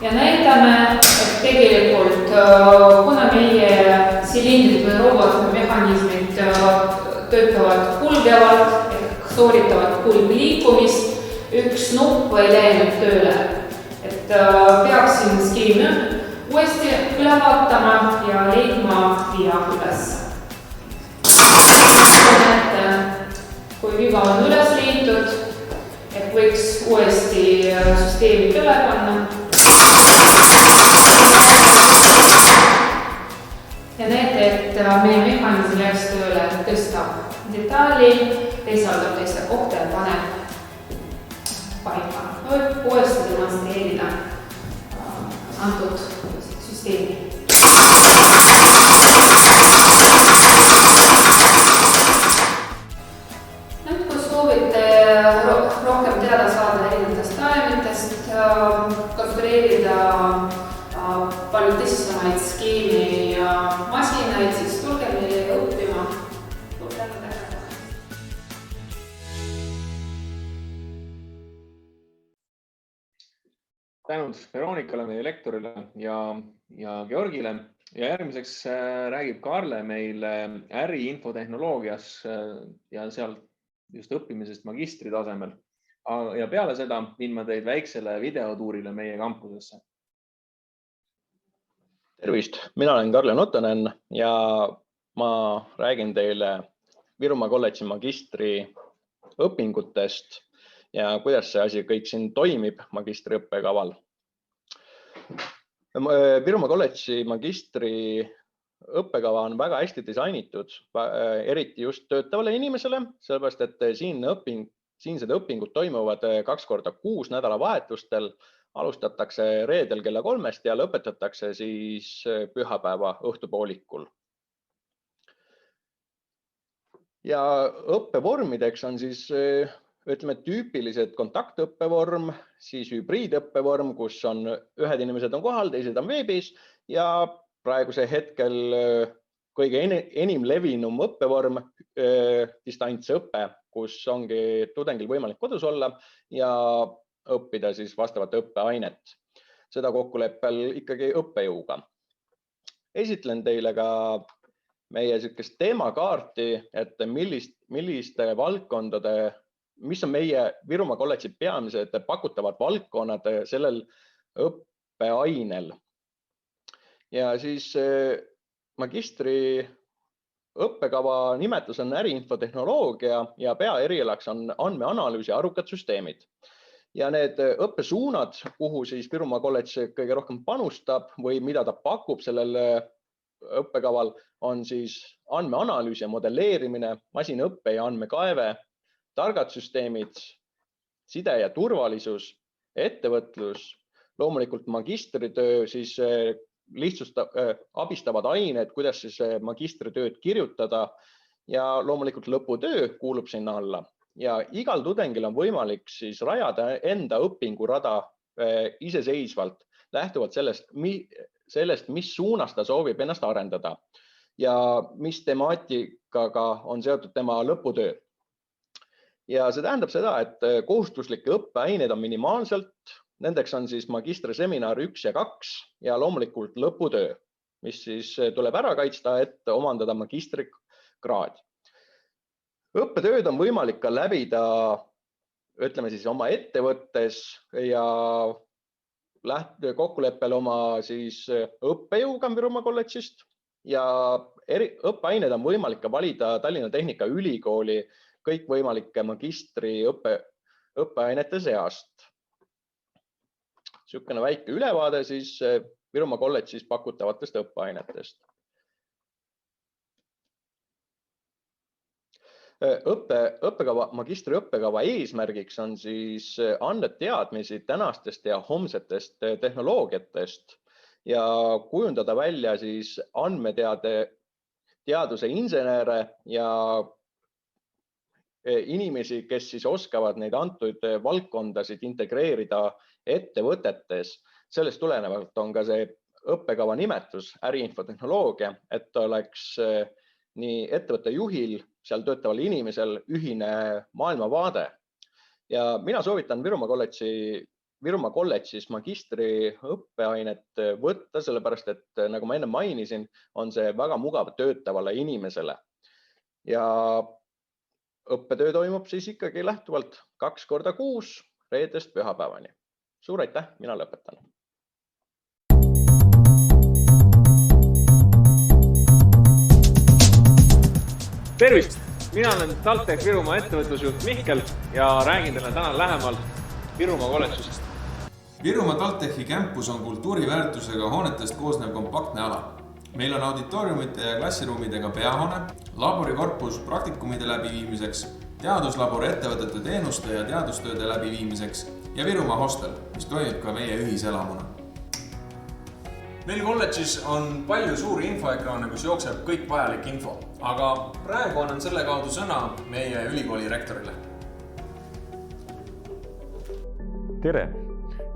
ja näitame, et tegelikult kuna meie silindrid või robotmehhanismid töötavad kulgevalt ehk sooritavad kulgliikumist, üks nupp ei läinud tööle. Et peaksin skeemi uuesti üle vaatama ja leidma via üles. Kui viga on üles leitud, et võiks uuesti süsteemi üle panna. Ja näete, et meie mehhanism läks tööle tõstab detaali, teisaldab teise kohta ja paneb paika. Võib uuesti demonstreerida antud süsteemi. Nüüd, kui soovite rohkem teada saada erinevatest taemitest, konstrueerida palju tõsisemaid skeemi ja masinaid, siis tulge meiega õppima. Tänud Veronikale, meie lektorile ja Georgile. Ja järgmiseks räägib Karle meile äriinfotehnoloogias ja seal just õppimisest magistri tasemel. Ja peale seda viin ma teid väiksele videotuurile meie kampusesse. Tervist, mina olen Karle Notonen ja ma räägin teile Virumaa kolledži magistri õpingutest ja kuidas see asi kõik siin toimib magistri õppekaval. Virumaa kolledži magistri õppekava on väga hästi disainitud, eriti just töötavale inimesele, sellepärast et siinsed õpingud toimuvad 2 korda kuus nädalavahetustel. Alustatakse reedel kella 3 ja lõpetatakse siis pühapäeva õhtupoolikul. Ja õppevormideks on siis, ütleme, tüüpilised kontaktõppevorm, siis hübriidõppevorm, kus on ühed inimesed on kohal, teised on veebis ja praeguse hetkel kõige enim levinum õppevorm, distantsõpe, kus ongi tudengil võimalik kodus olla ja õppida siis vastavat õppeainet. Seda kokkuleppel ikkagi õppejõuga. Esitlen teile ka meie sellist teemakaarti, et milliste valdkondade, mis on meie Virumaa kolledži peamised pakutavad valdkonnad sellel õppeainel. Ja siis magistri õppekava nimetus on äriinfotehnoloogia ja peaerialaks on andmeanalüüs ja arukad süsteemid. Ja need õppesuunad, kuhu siis Virumaa kolledž kõige rohkem panustab või mida ta pakub sellel õppekaval, on siis andmeanalüüs ja modelleerimine, masinõppe ja andmekaeve, targad süsteemid, side ja turvalisus, ettevõtlus, loomulikult magistritöö, siis abistavad ained, kuidas siis magistritööd kirjutada ja loomulikult lõputöö kuulub sinna alla. Ja igal tudengil on võimalik siis rajada enda õpingurada iseseisvalt, lähtuvalt sellest, mis suunas ta soovib ennast arendada ja mis temaatikaga on seotud tema lõputöö. Ja see tähendab seda, et kohustuslikke õppeaineid on minimaalselt, nendeks on siis magistriseminar 1 ja 2 ja loomulikult lõputöö, mis siis tuleb ära kaitsta, et omandada magistrikraad. Õppetööd on võimalik ka läbida, ütleme siis oma ettevõttes ja kokkuleppel oma siis õppejõuga Virumaa kolledžist ja õppeained on võimalik ka valida Tallinna Tehnikaülikooli kõikvõimalike magistri õppeainete seast. Niisugune väike ülevaade siis Virumaa kolledžis pakutavatest õppeainetest. Magistri õppekava eesmärgiks on siis anda teadmisi tänastest ja homsetest tehnoloogiatest ja kujundada välja siis andmeteaduse insenere ja inimesi, kes siis oskavad neid antud valdkondasid integreerida ettevõtetes. Sellest tulenevalt on ka see õppekava nimetus äriinfotehnoloogia, et oleks nii ettevõtte juhil, seal töötaval inimesel ühine maailmavaade. Ja mina soovitan Virumaa kolledžis magistri õppeainet võtta, sellepärast et nagu ma enne mainisin, on see väga mugav töötavale inimesele. Ja õppetöö toimub siis ikkagi lähtuvalt 2 korda kuus reedest pühapäevani. Suur aitäh, mina lõpetan. Tervist! Mina olen TalTech Virumaa ettevõtlusjuht Mihkel ja räägin teile täna lähemalt Virumaa kolledžist. Virumaa TalTechi campus on kultuuriväärtusega hoonetest koosnev kompaktne ala. Meil on auditooriumite ja klassiruumidega peahoone, laborikorpus praktikumide läbiviimiseks, teaduslabor ettevõtete teenuste ja teadustööde läbiviimiseks ja Virumaa hostel, mis toimib ka meie ühiselamuna. Meil kolledžis on palju suuri infoekraane, kus jookseb kõik vajalik info, aga praegu annan selle kaudu sõna meie ülikooli rektorile. Tere!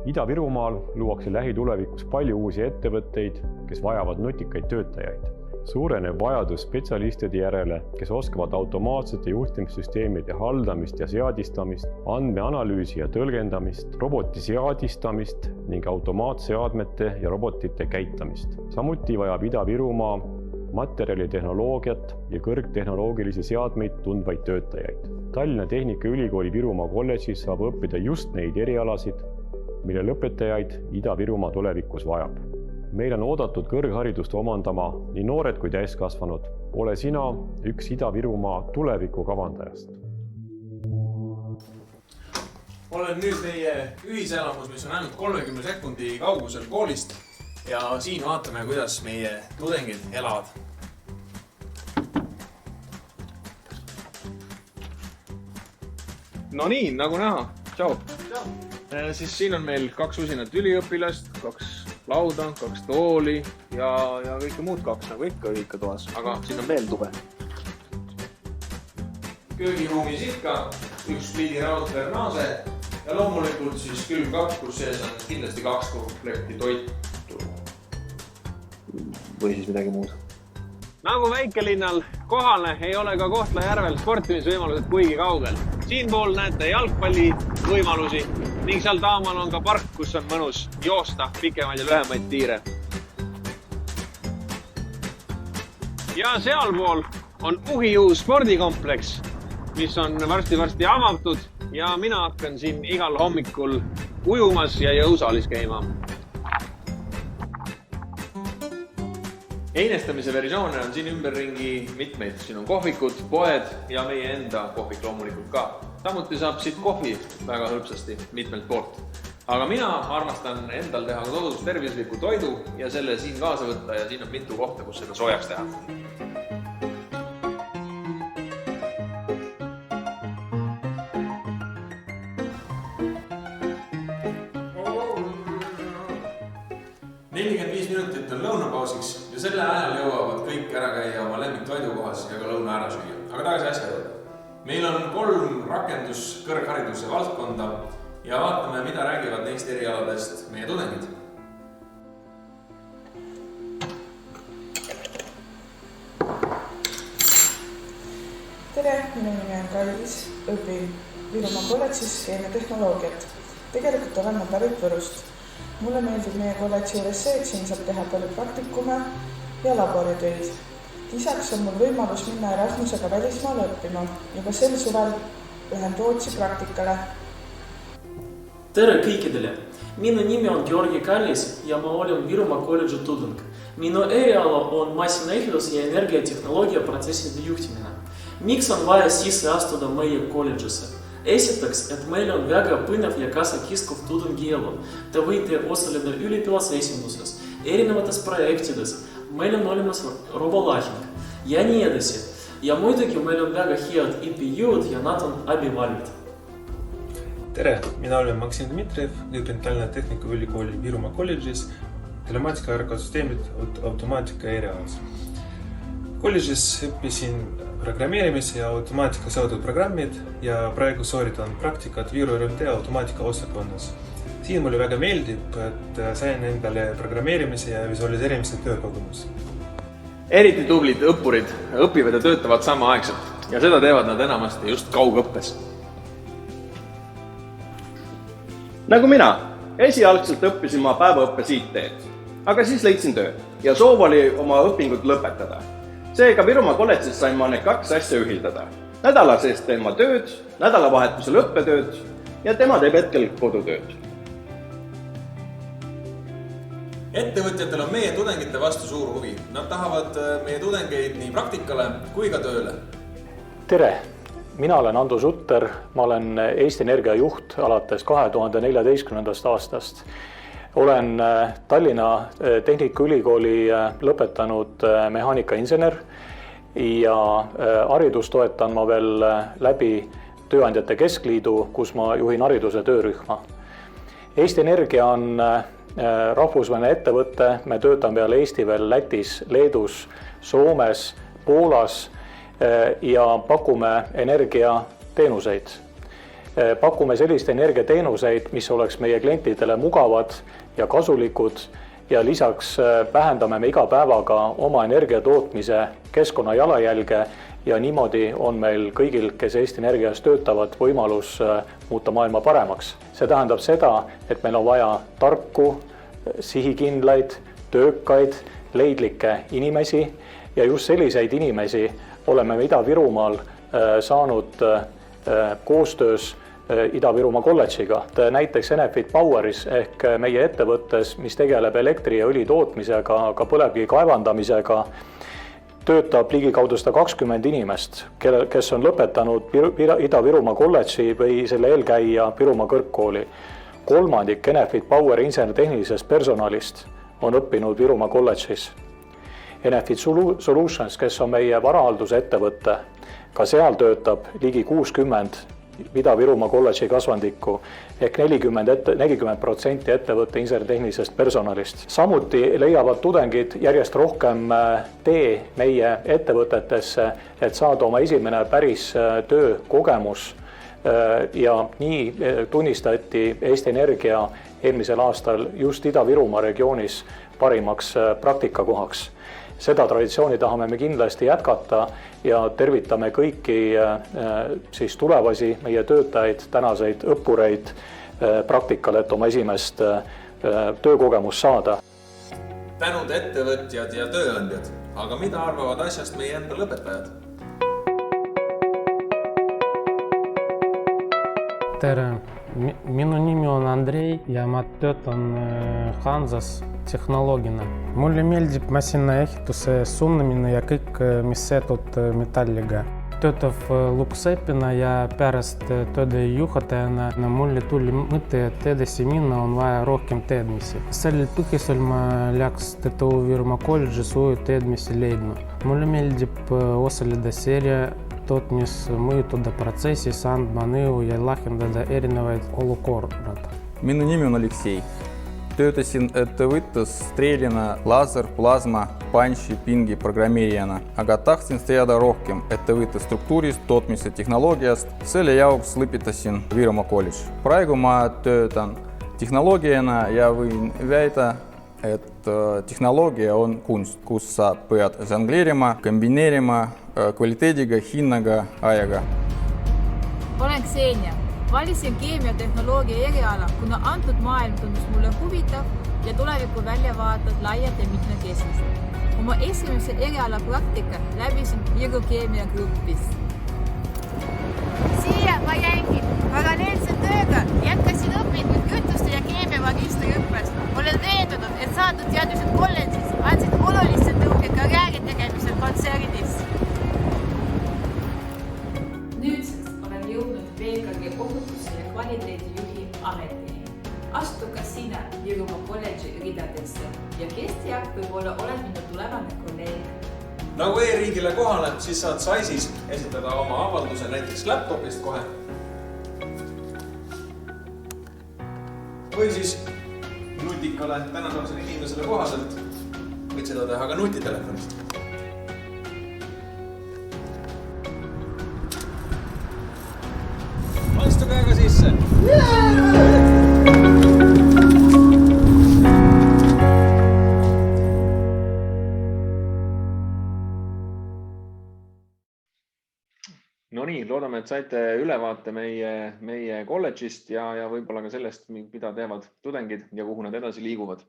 Ida-Virumaal luuakse lähitulevikus palju uusi ettevõtteid, kes vajavad nutikaid töötajaid. Suureneb vajadus spetsialistide järele, kes oskavad automaatsete juhtimissüsteemide haldamist ja seadistamist, andmeanalüüsi ja tõlgendamist, roboti seadistamist ning automaatseadmete ja robotite käitamist. Samuti vajab Ida-Virumaa materjalitehnoloogiat ja kõrgtehnoloogilisi seadmeid tundvaid töötajaid. Tallinna Tehnikaülikooli Virumaa kolledžis saab õppida just neid erialasid, mille lõpetajaid Ida-Virumaa tulevikus vajab. Meil on oodatud kõrgharidust omandama nii noored kui täiskasvanud. Ole sina üks Ida-Virumaa tuleviku kavandajast. Olen nüüd meie ühiselamus, mis on ainult 30 sekundi kaugusel koolist ja siin vaatame, kuidas meie tudengid elavad. No nii, nagu näha. Tšau! Siis siin on meil 2 usinat üliõpilast, 2 lauda, 2 tooli ja kõike muud 2, nagu ikka ühikatoas, aga siin on veel tube. Köögiruumis ikka 1 pliidiraudler naase ja loomulikult siis külmkapp, kus sees on kindlasti 2 komplekti toitu. Või siis midagi muud. Nagu väikelinnal kohale ei ole ka Kohtla-Järvel sportimisvõimalused kuigi kaugel. Siinpool näete jalgpallivõimalusi ning seal taamal on ka park, kus on mõnus joosta pikemaid ja lühemaid tiire. Ja sealpool on uhiuus spordikompleks, mis on varsti avatud ja mina hakkan siin igal hommikul ujumas ja jõusaalis käima. Einestamise versioone on siin ümberringi mitmeid. Siin on kohvikud, poed ja meie enda kohvik loomulikult ka. Samuti saab siit kohvi väga hõlpsasti mitmelt poolt. Aga mina armastan endal teha kodus tervisliku toidu ja selle siin kaasa võtta ja siin on mitu kohta, kus seda soojaks teha. minutit on lõunapausiks ja selle ajal jõuavad kõik ära käia oma lemmiktoidukohas ja ka lõuna ära süüa. Aga tagasi asja juurde. Meil on 3 rakendus kõrghariduse valdkonda ja vaatame, mida räägivad neist erialadest meie tudengid. Tere, minu nimi on Kallis, õpin Virumaa kolledžis keemiatehnoloogiat. Tegelikult olen ma pärit Võrust. Mulle meeldib meie kolledži juures see, et siin saab teha palju praktikume ja laboritöid. Lisaks on mul võimalus minna Erasmusega välismaale õppima. Juba sel suvel lähen Tootsi praktikale. Tere kõikidele! Minu nimi on Georgi Kallis ja ma olen Virumaa kolledži tudeng. Minu eriala on masinaehitus ja energiatehnoloogia protsesside juhtimine. Miks on vaja sisse astuda meie kolledžisse? Esiteks, et meil on väga põnev ja kaasakiskuv tudengielu. Te võite osaleda üliõpilase esinduses, erinevates projektides, meil on olemas robolahing ja nii edasi. Ja muidugi meil on väga head õppejõud ja nad on abivalmid. Tere, mina olen Maksim Dmitrijev, õpin Tallinna Tehnikaülikooli Virumaa kolledžis telemaatika arvutisüsteemid automaatika erialas. Kolledžis õppisin programmeerimise ja automaatika seotud programmid ja praegu sooritan praktikat Viru RMT automaatika osakonnas. Siin mulle väga meeldib, et sain endale programmeerimise ja visualiseerimise töökogemus. Eriti tublid õppurid õpivad ja töötavad samaaegselt ja seda teevad nad enamasti just kaugõppes. Nagu mina, esialgselt õppisin ma päevaõppes IT-d, aga siis leidsin töö ja soov oli oma õpingud lõpetada. Seega Virumaa kolledžis sain ma need kaks asja ühildada. Nädala sees teen ma tööd, nädalavahetusel õppetööd ja tema teeb hetkel kodutööd. Ettevõtjatel on meie tudengite vastu suur huvi. Nad tahavad meie tudengeid nii praktikale kui ka tööle. Tere! Mina olen Ando Sutter, ma olen Eesti Energia juht alates 2014. aastast. Olen Tallinna Tehnikaülikooli lõpetanud mehaanikainsener ja haridust toetan ma veel läbi Tööandjate Keskliidu, kus ma juhin hariduse töörühma. Eesti Energia on rahvusvaheline ettevõte, me töötame peale Eesti veel Lätis, Leedus, Soomes, Poolas ja pakume energiateenuseid. Pakume sellist energiateenuseid, mis oleks meie klientidele mugavad ja kasulikud ja lisaks vähendame me iga päevaga oma energiatootmise keskkonna jalajälge ja niimoodi on meil kõigil, kes Eesti Energias töötavad, võimalus muuta maailma paremaks. See tähendab seda, et meil on vaja tarku, sihikindlaid, töökaid, leidlikke inimesi ja just selliseid inimesi oleme Ida-Virumaal saanud koostöös Ida-Virumaa kolledžiga. Näiteks Enefit Poweris ehk meie ettevõttes, mis tegeleb elektri ja õli tootmisega, ka põlevkivi kaevandamisega, töötab ligikaudu 120 inimest, kes on lõpetanud Ida-Virumaa kolledži või selle eelkäija Virumaa kõrgkooli. Kolmandik Enefit Power insener-tehnilisest personalist on õppinud Virumaa kolledžis. Enefit Solutions, kes on meie varahalduse ettevõte, ka seal töötab ligi 60 Ida-Virumaa kolledži kasvandikku ehk 40% ettevõtte insener-tehnilisest personalist. Samuti leiavad tudengid järjest rohkem tee meie ettevõtetesse, et saada oma esimene päris töökogemus ja nii tunnistati Eesti Energia eelmisel aastal just Ida-Virumaa regioonis parimaks praktikakohaks. Seda traditsiooni tahame me kindlasti jätkata ja tervitame kõiki siis tulevasi meie töötajaid, tänaseid õppureid praktikale, et oma esimest töökogemust saada. Tänud ettevõtjad ja tööandjad, aga mida arvavad asjast meie enda lõpetajad? Tere, minu nimi on Andrei ja ma töötan Hansas tehnoloogina. Mulle meeldib masinaehituse suunamine ja kõik, mis seotud metalliga. Töötav luksõppina ja pärast tööde juhatajana mulle tuli mõte, et edasi minna on vaja rohkem teadmisi. Sellel põhjusel ma läks TTÜ Virumaa kolledžis uue teadmisi leidma. Mulle meeldib osaleda seeria tootmis mõjutada protsessis, andma nõu ja lahendada erinevaid olukorrad. Minu nimi on Aleksei. Töötasin ettevõttes treenina laser, plasma, punchi, pingi programmeerijana, aga tahtsin teada rohkem ettevõtte struktuurist, tootmise tehnoloogiast. Selle jaoks lõpetasin Virumaa kolledži. Praegu ma töötan tehnoloogiana ja võin väita, et tehnoloogia on kunst, kus sa pead žongleerima, kombineerima kvaliteediga, hinnaga, ajaga. Olen Ksenia. Valisin keemiatehnoloogia eriala, kuna antud maailm tundus mulle huvitav ja tuleviku väljavaated laiad ja mitmekesised. Oma esimese eriala praktika läbisin Viru keemiagrupis. Siia ma jäingi paralleelse tööga, jätkasin õpinguid kütuste ja keemia magistriõppes. Olen veendunud, et saadud teadmised kolledžis andsid olulise tõuke karjääri tegemisel kontserdis. Nüüdseks olen jõudnud VKG ohutuse ja kvaliteedijuhi ametini. Astu ka sina Virumaa kolledži ridadesse ja kes teab, võib-olla oled minu tulevane kolleeg. Nagu e-riigile kohale, siis saad Saisis esitada oma avalduse näiteks laptopist kohe. Või siis nutikale tänapäevasele inimesele kohaselt võid seda teha ka nutitelefonist. Astuge aga sisse! No nii, loodame, et saite ülevaate meie kolledžist ja võib-olla ka sellest, mida teevad tudengid ja kuhu nad edasi liiguvad.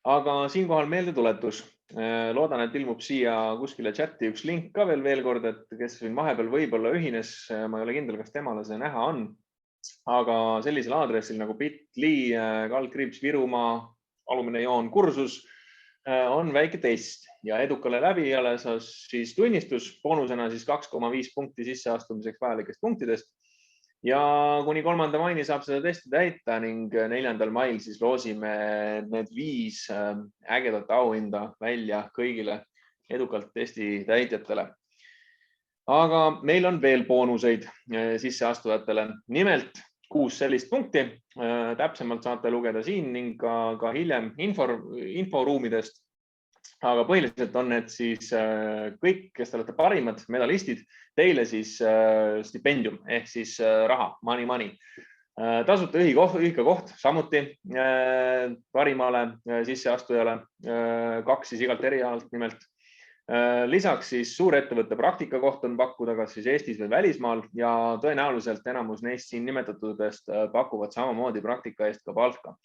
Aga siinkohal meeldetuletus. Loodan, et ilmub siia kuskile chati üks link ka veel kord, et kes siin vahepeal võib-olla ühines, ma ei ole kindel, kas temale see näha on. Aga sellisel aadressil nagu bit.ly/Virumaa _ kursus on väike test ja edukale läbijale siis tunnistus boonusena siis 2,5 punkti sisseastumiseks vajalikest punktidest. Ja kuni 3. maini saab seda testi täita ning 4. mail siis loosime need 5 ägedat auhinda välja kõigile edukalt testi täitjatele. Aga meil on veel boonuseid sisseastujatele. Nimelt 6 sellist punkti. Täpsemalt saate lugeda siin ning ka hiljem inforuumidest. Aga põhiliselt on need siis kõik, kes te olete parimad medalistid, teile siis stipendium ehk siis raha, money. Tasuta ühikakoht samuti parimale sisseastujale, 2 siis igalt erialalt nimelt. Lisaks siis suurettevõtte praktikakoht on pakkuda kas siis Eestis või välismaal ja tõenäoliselt enamus neist siin nimetatudest pakuvad samamoodi praktika eest ka palka.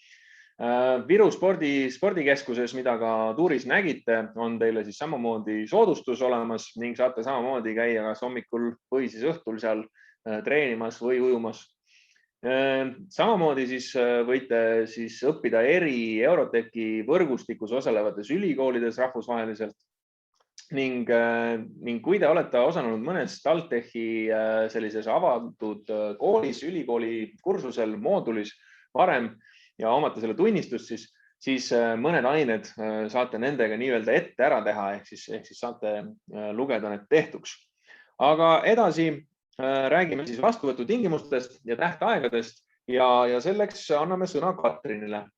Viru spordikeskuses, mida ka tuuris nägite, on teile siis samamoodi soodustus olemas ning saate samamoodi käia kas hommikul või siis õhtul seal treenimas või ujumas. Samamoodi siis võite siis õppida eri Eurotechi võrgustikus osalevates ülikoolides rahvusvaheliselt. Ning kui te olete osalenud mõnes TalTechi sellises avatud koolis, ülikooli kursusel, moodulis varem ja omate selle tunnistust, siis mõned ained saate nendega nii-öelda ette ära teha, ehk siis saate lugeda need tehtuks. Aga edasi räägime siis vastuvõtutingimustest ja tähtaegadest ja selleks anname sõna Katrinile.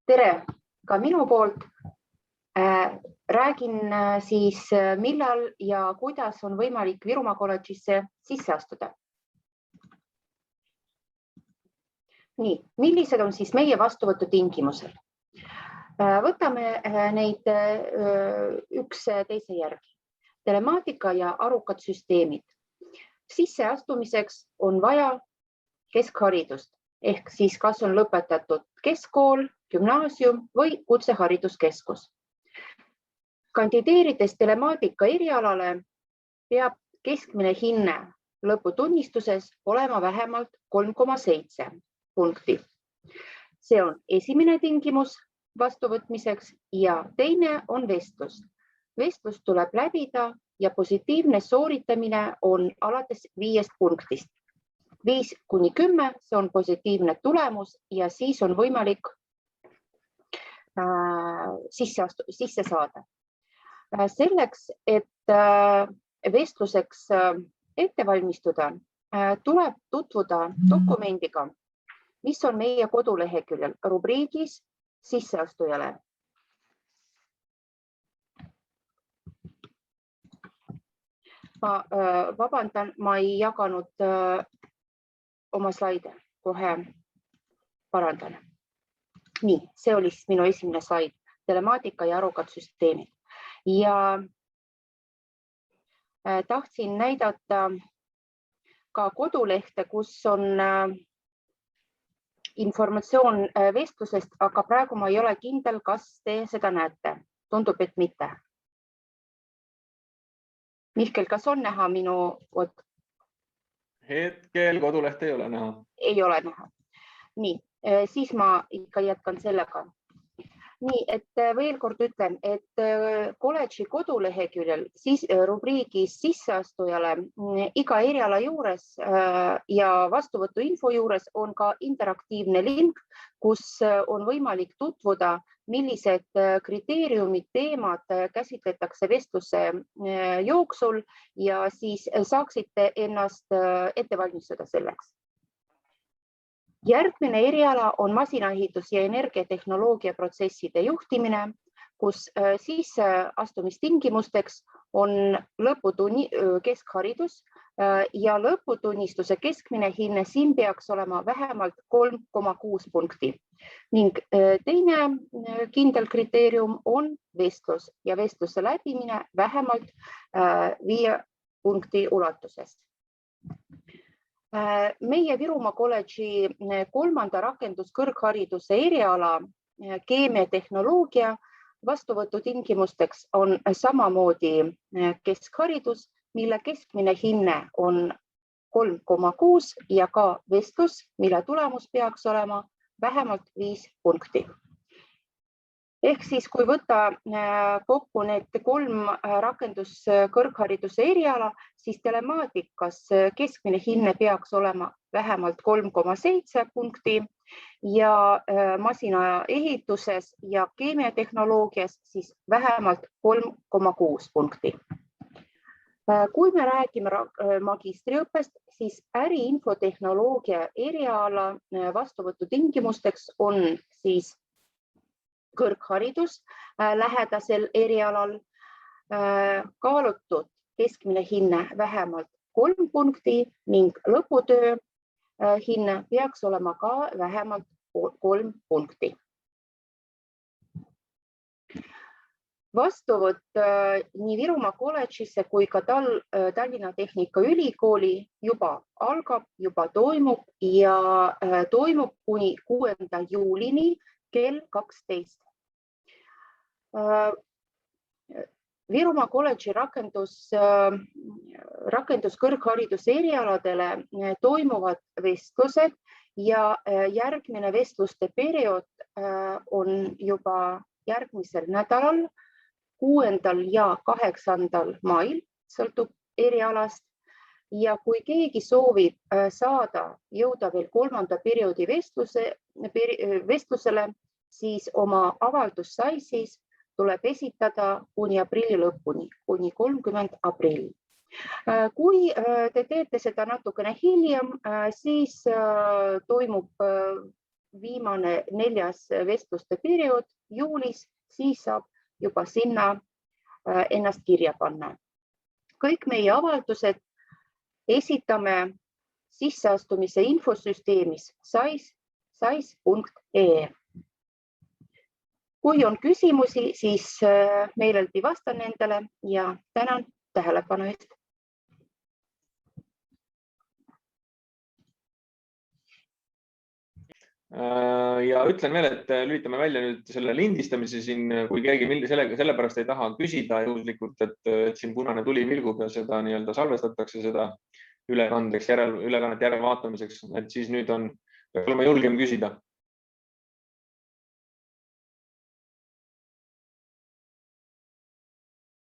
Tere, ka minu poolt. Räägin siis, millal ja kuidas on võimalik Virumaa kolledžisse sisse astuda. Nii, millised on siis meie vastuvõtutingimused? Võtame neid üks teise järgi. Telemaatika ja arukad süsteemid. Sisseastumiseks on vaja keskharidust, ehk siis kas on lõpetatud keskkool, gümnaasium või kutsehariduskeskus. Kandideerides telemaatika erialale peab keskmine hinne lõputunnistuses olema vähemalt 3,7 punkti. See on esimene tingimus vastuvõtmiseks ja teine on vestlus. Vestlus tuleb läbida ja positiivne sooritamine on alates 5 punktist. 5–10, see on positiivne tulemus ja siis on võimalik sisse saada. Selleks, et vestluseks ette valmistuda, tuleb tutvuda dokumendiga, mis on meie koduleheküljel rubriigis sisseastujale. Ma vabandan, ma ei jaganud oma slaide, kohe parandan. Nii, see oli siis minu esimene slaid, telemaatika ja arukad süsteemid. Ja tahtsin näidata ka kodulehte, kus on informatsioon vestlusest, aga praegu ma ei ole kindel, kas te seda näete. Tundub, et mitte. Mihkel, kas on näha minu... Hetkel koduleht ei ole näha. Ei ole näha. Nii, siis ma ikka jätkan sellega. nii, et veel kord ütlen, et kolledži koduleheküljel rubriigis sisseastujale iga eriala juures ja vastuvõtu info juures on ka interaktiivne link, kus on võimalik tutvuda, millised kriteeriumid, teemad käsitletakse vestluse jooksul ja siis saaksite ennast ette valmistada selleks. Järgmine eriala on masinaehitus ja energiatehnoloogia protsesside juhtimine, kus sisseastumistingimusteks on keskharidus ja lõputunnistuse keskmine hinne siin peaks olema vähemalt 3,6 punkti. Ning teine kindel kriteerium on vestlus ja vestluse läbimine vähemalt 5 punkti ulatuses. Meie Virumaa kolledži 3. rakenduskõrghariduse eriala keemiatehnoloogia vastuvõtutingimusteks on samamoodi keskharidus, mille keskmine hinne on 3,6 ja ka vestlus, mille tulemus peaks olema vähemalt 5 punkti. Ehk siis, kui võtta kokku need 3 rakenduskõrghariduse eriala, siis telemaatikas keskmine hinne peaks olema vähemalt 3,7 punkti ja masinaehituses ja keemiatehnoloogias siis vähemalt 3,6 punkti. Kui me räägime magistriõppest, siis äriinfotehnoloogia eriala vastuvõtutingimusteks on siis kõrgharidus lähedasel erialal, kaalutud keskmine hinne vähemalt 3 punkti ning lõputöö hinne peaks olema ka vähemalt 3 punkti. Vastuvõtt nii Virumaa kolledžisse kui ka Tallinna Tehnikaülikooli juba algab, juba toimub ja toimub kuni 6. juulini kell 12. Virumaa kolledži rakenduskõrghariduse erialadele toimuvad vestlused ja järgmine vestluste periood on juba järgmisel nädalal 6. ja 8. mail, sõltub erialast. Ja kui keegi soovib jõuda veel 3. perioodi vestlusele, siis oma avaldus-saisis tuleb esitada kuni aprilli lõpuni, kuni 30. aprill. Kui te teete seda natukene hiljem, siis toimub viimane 4. vestluste periood juulis, siis saab juba sinna ennast kirja panna. Kõik meie avaldused esitame sisseastumise infosüsteemis sais.ee. Kui on küsimusi, siis meeleldi vastan nendele ja tänan tähelepanu eest. Ja ütlen veel, et lülitame välja nüüd selle lindistamise siin, kui keegi sellepärast ei taha küsida juhuslikult, et siin punane tuli vilgub ja seda nii-öelda salvestatakse seda ülekannet järelvaatamiseks, et siis nüüd on olema julgem küsida.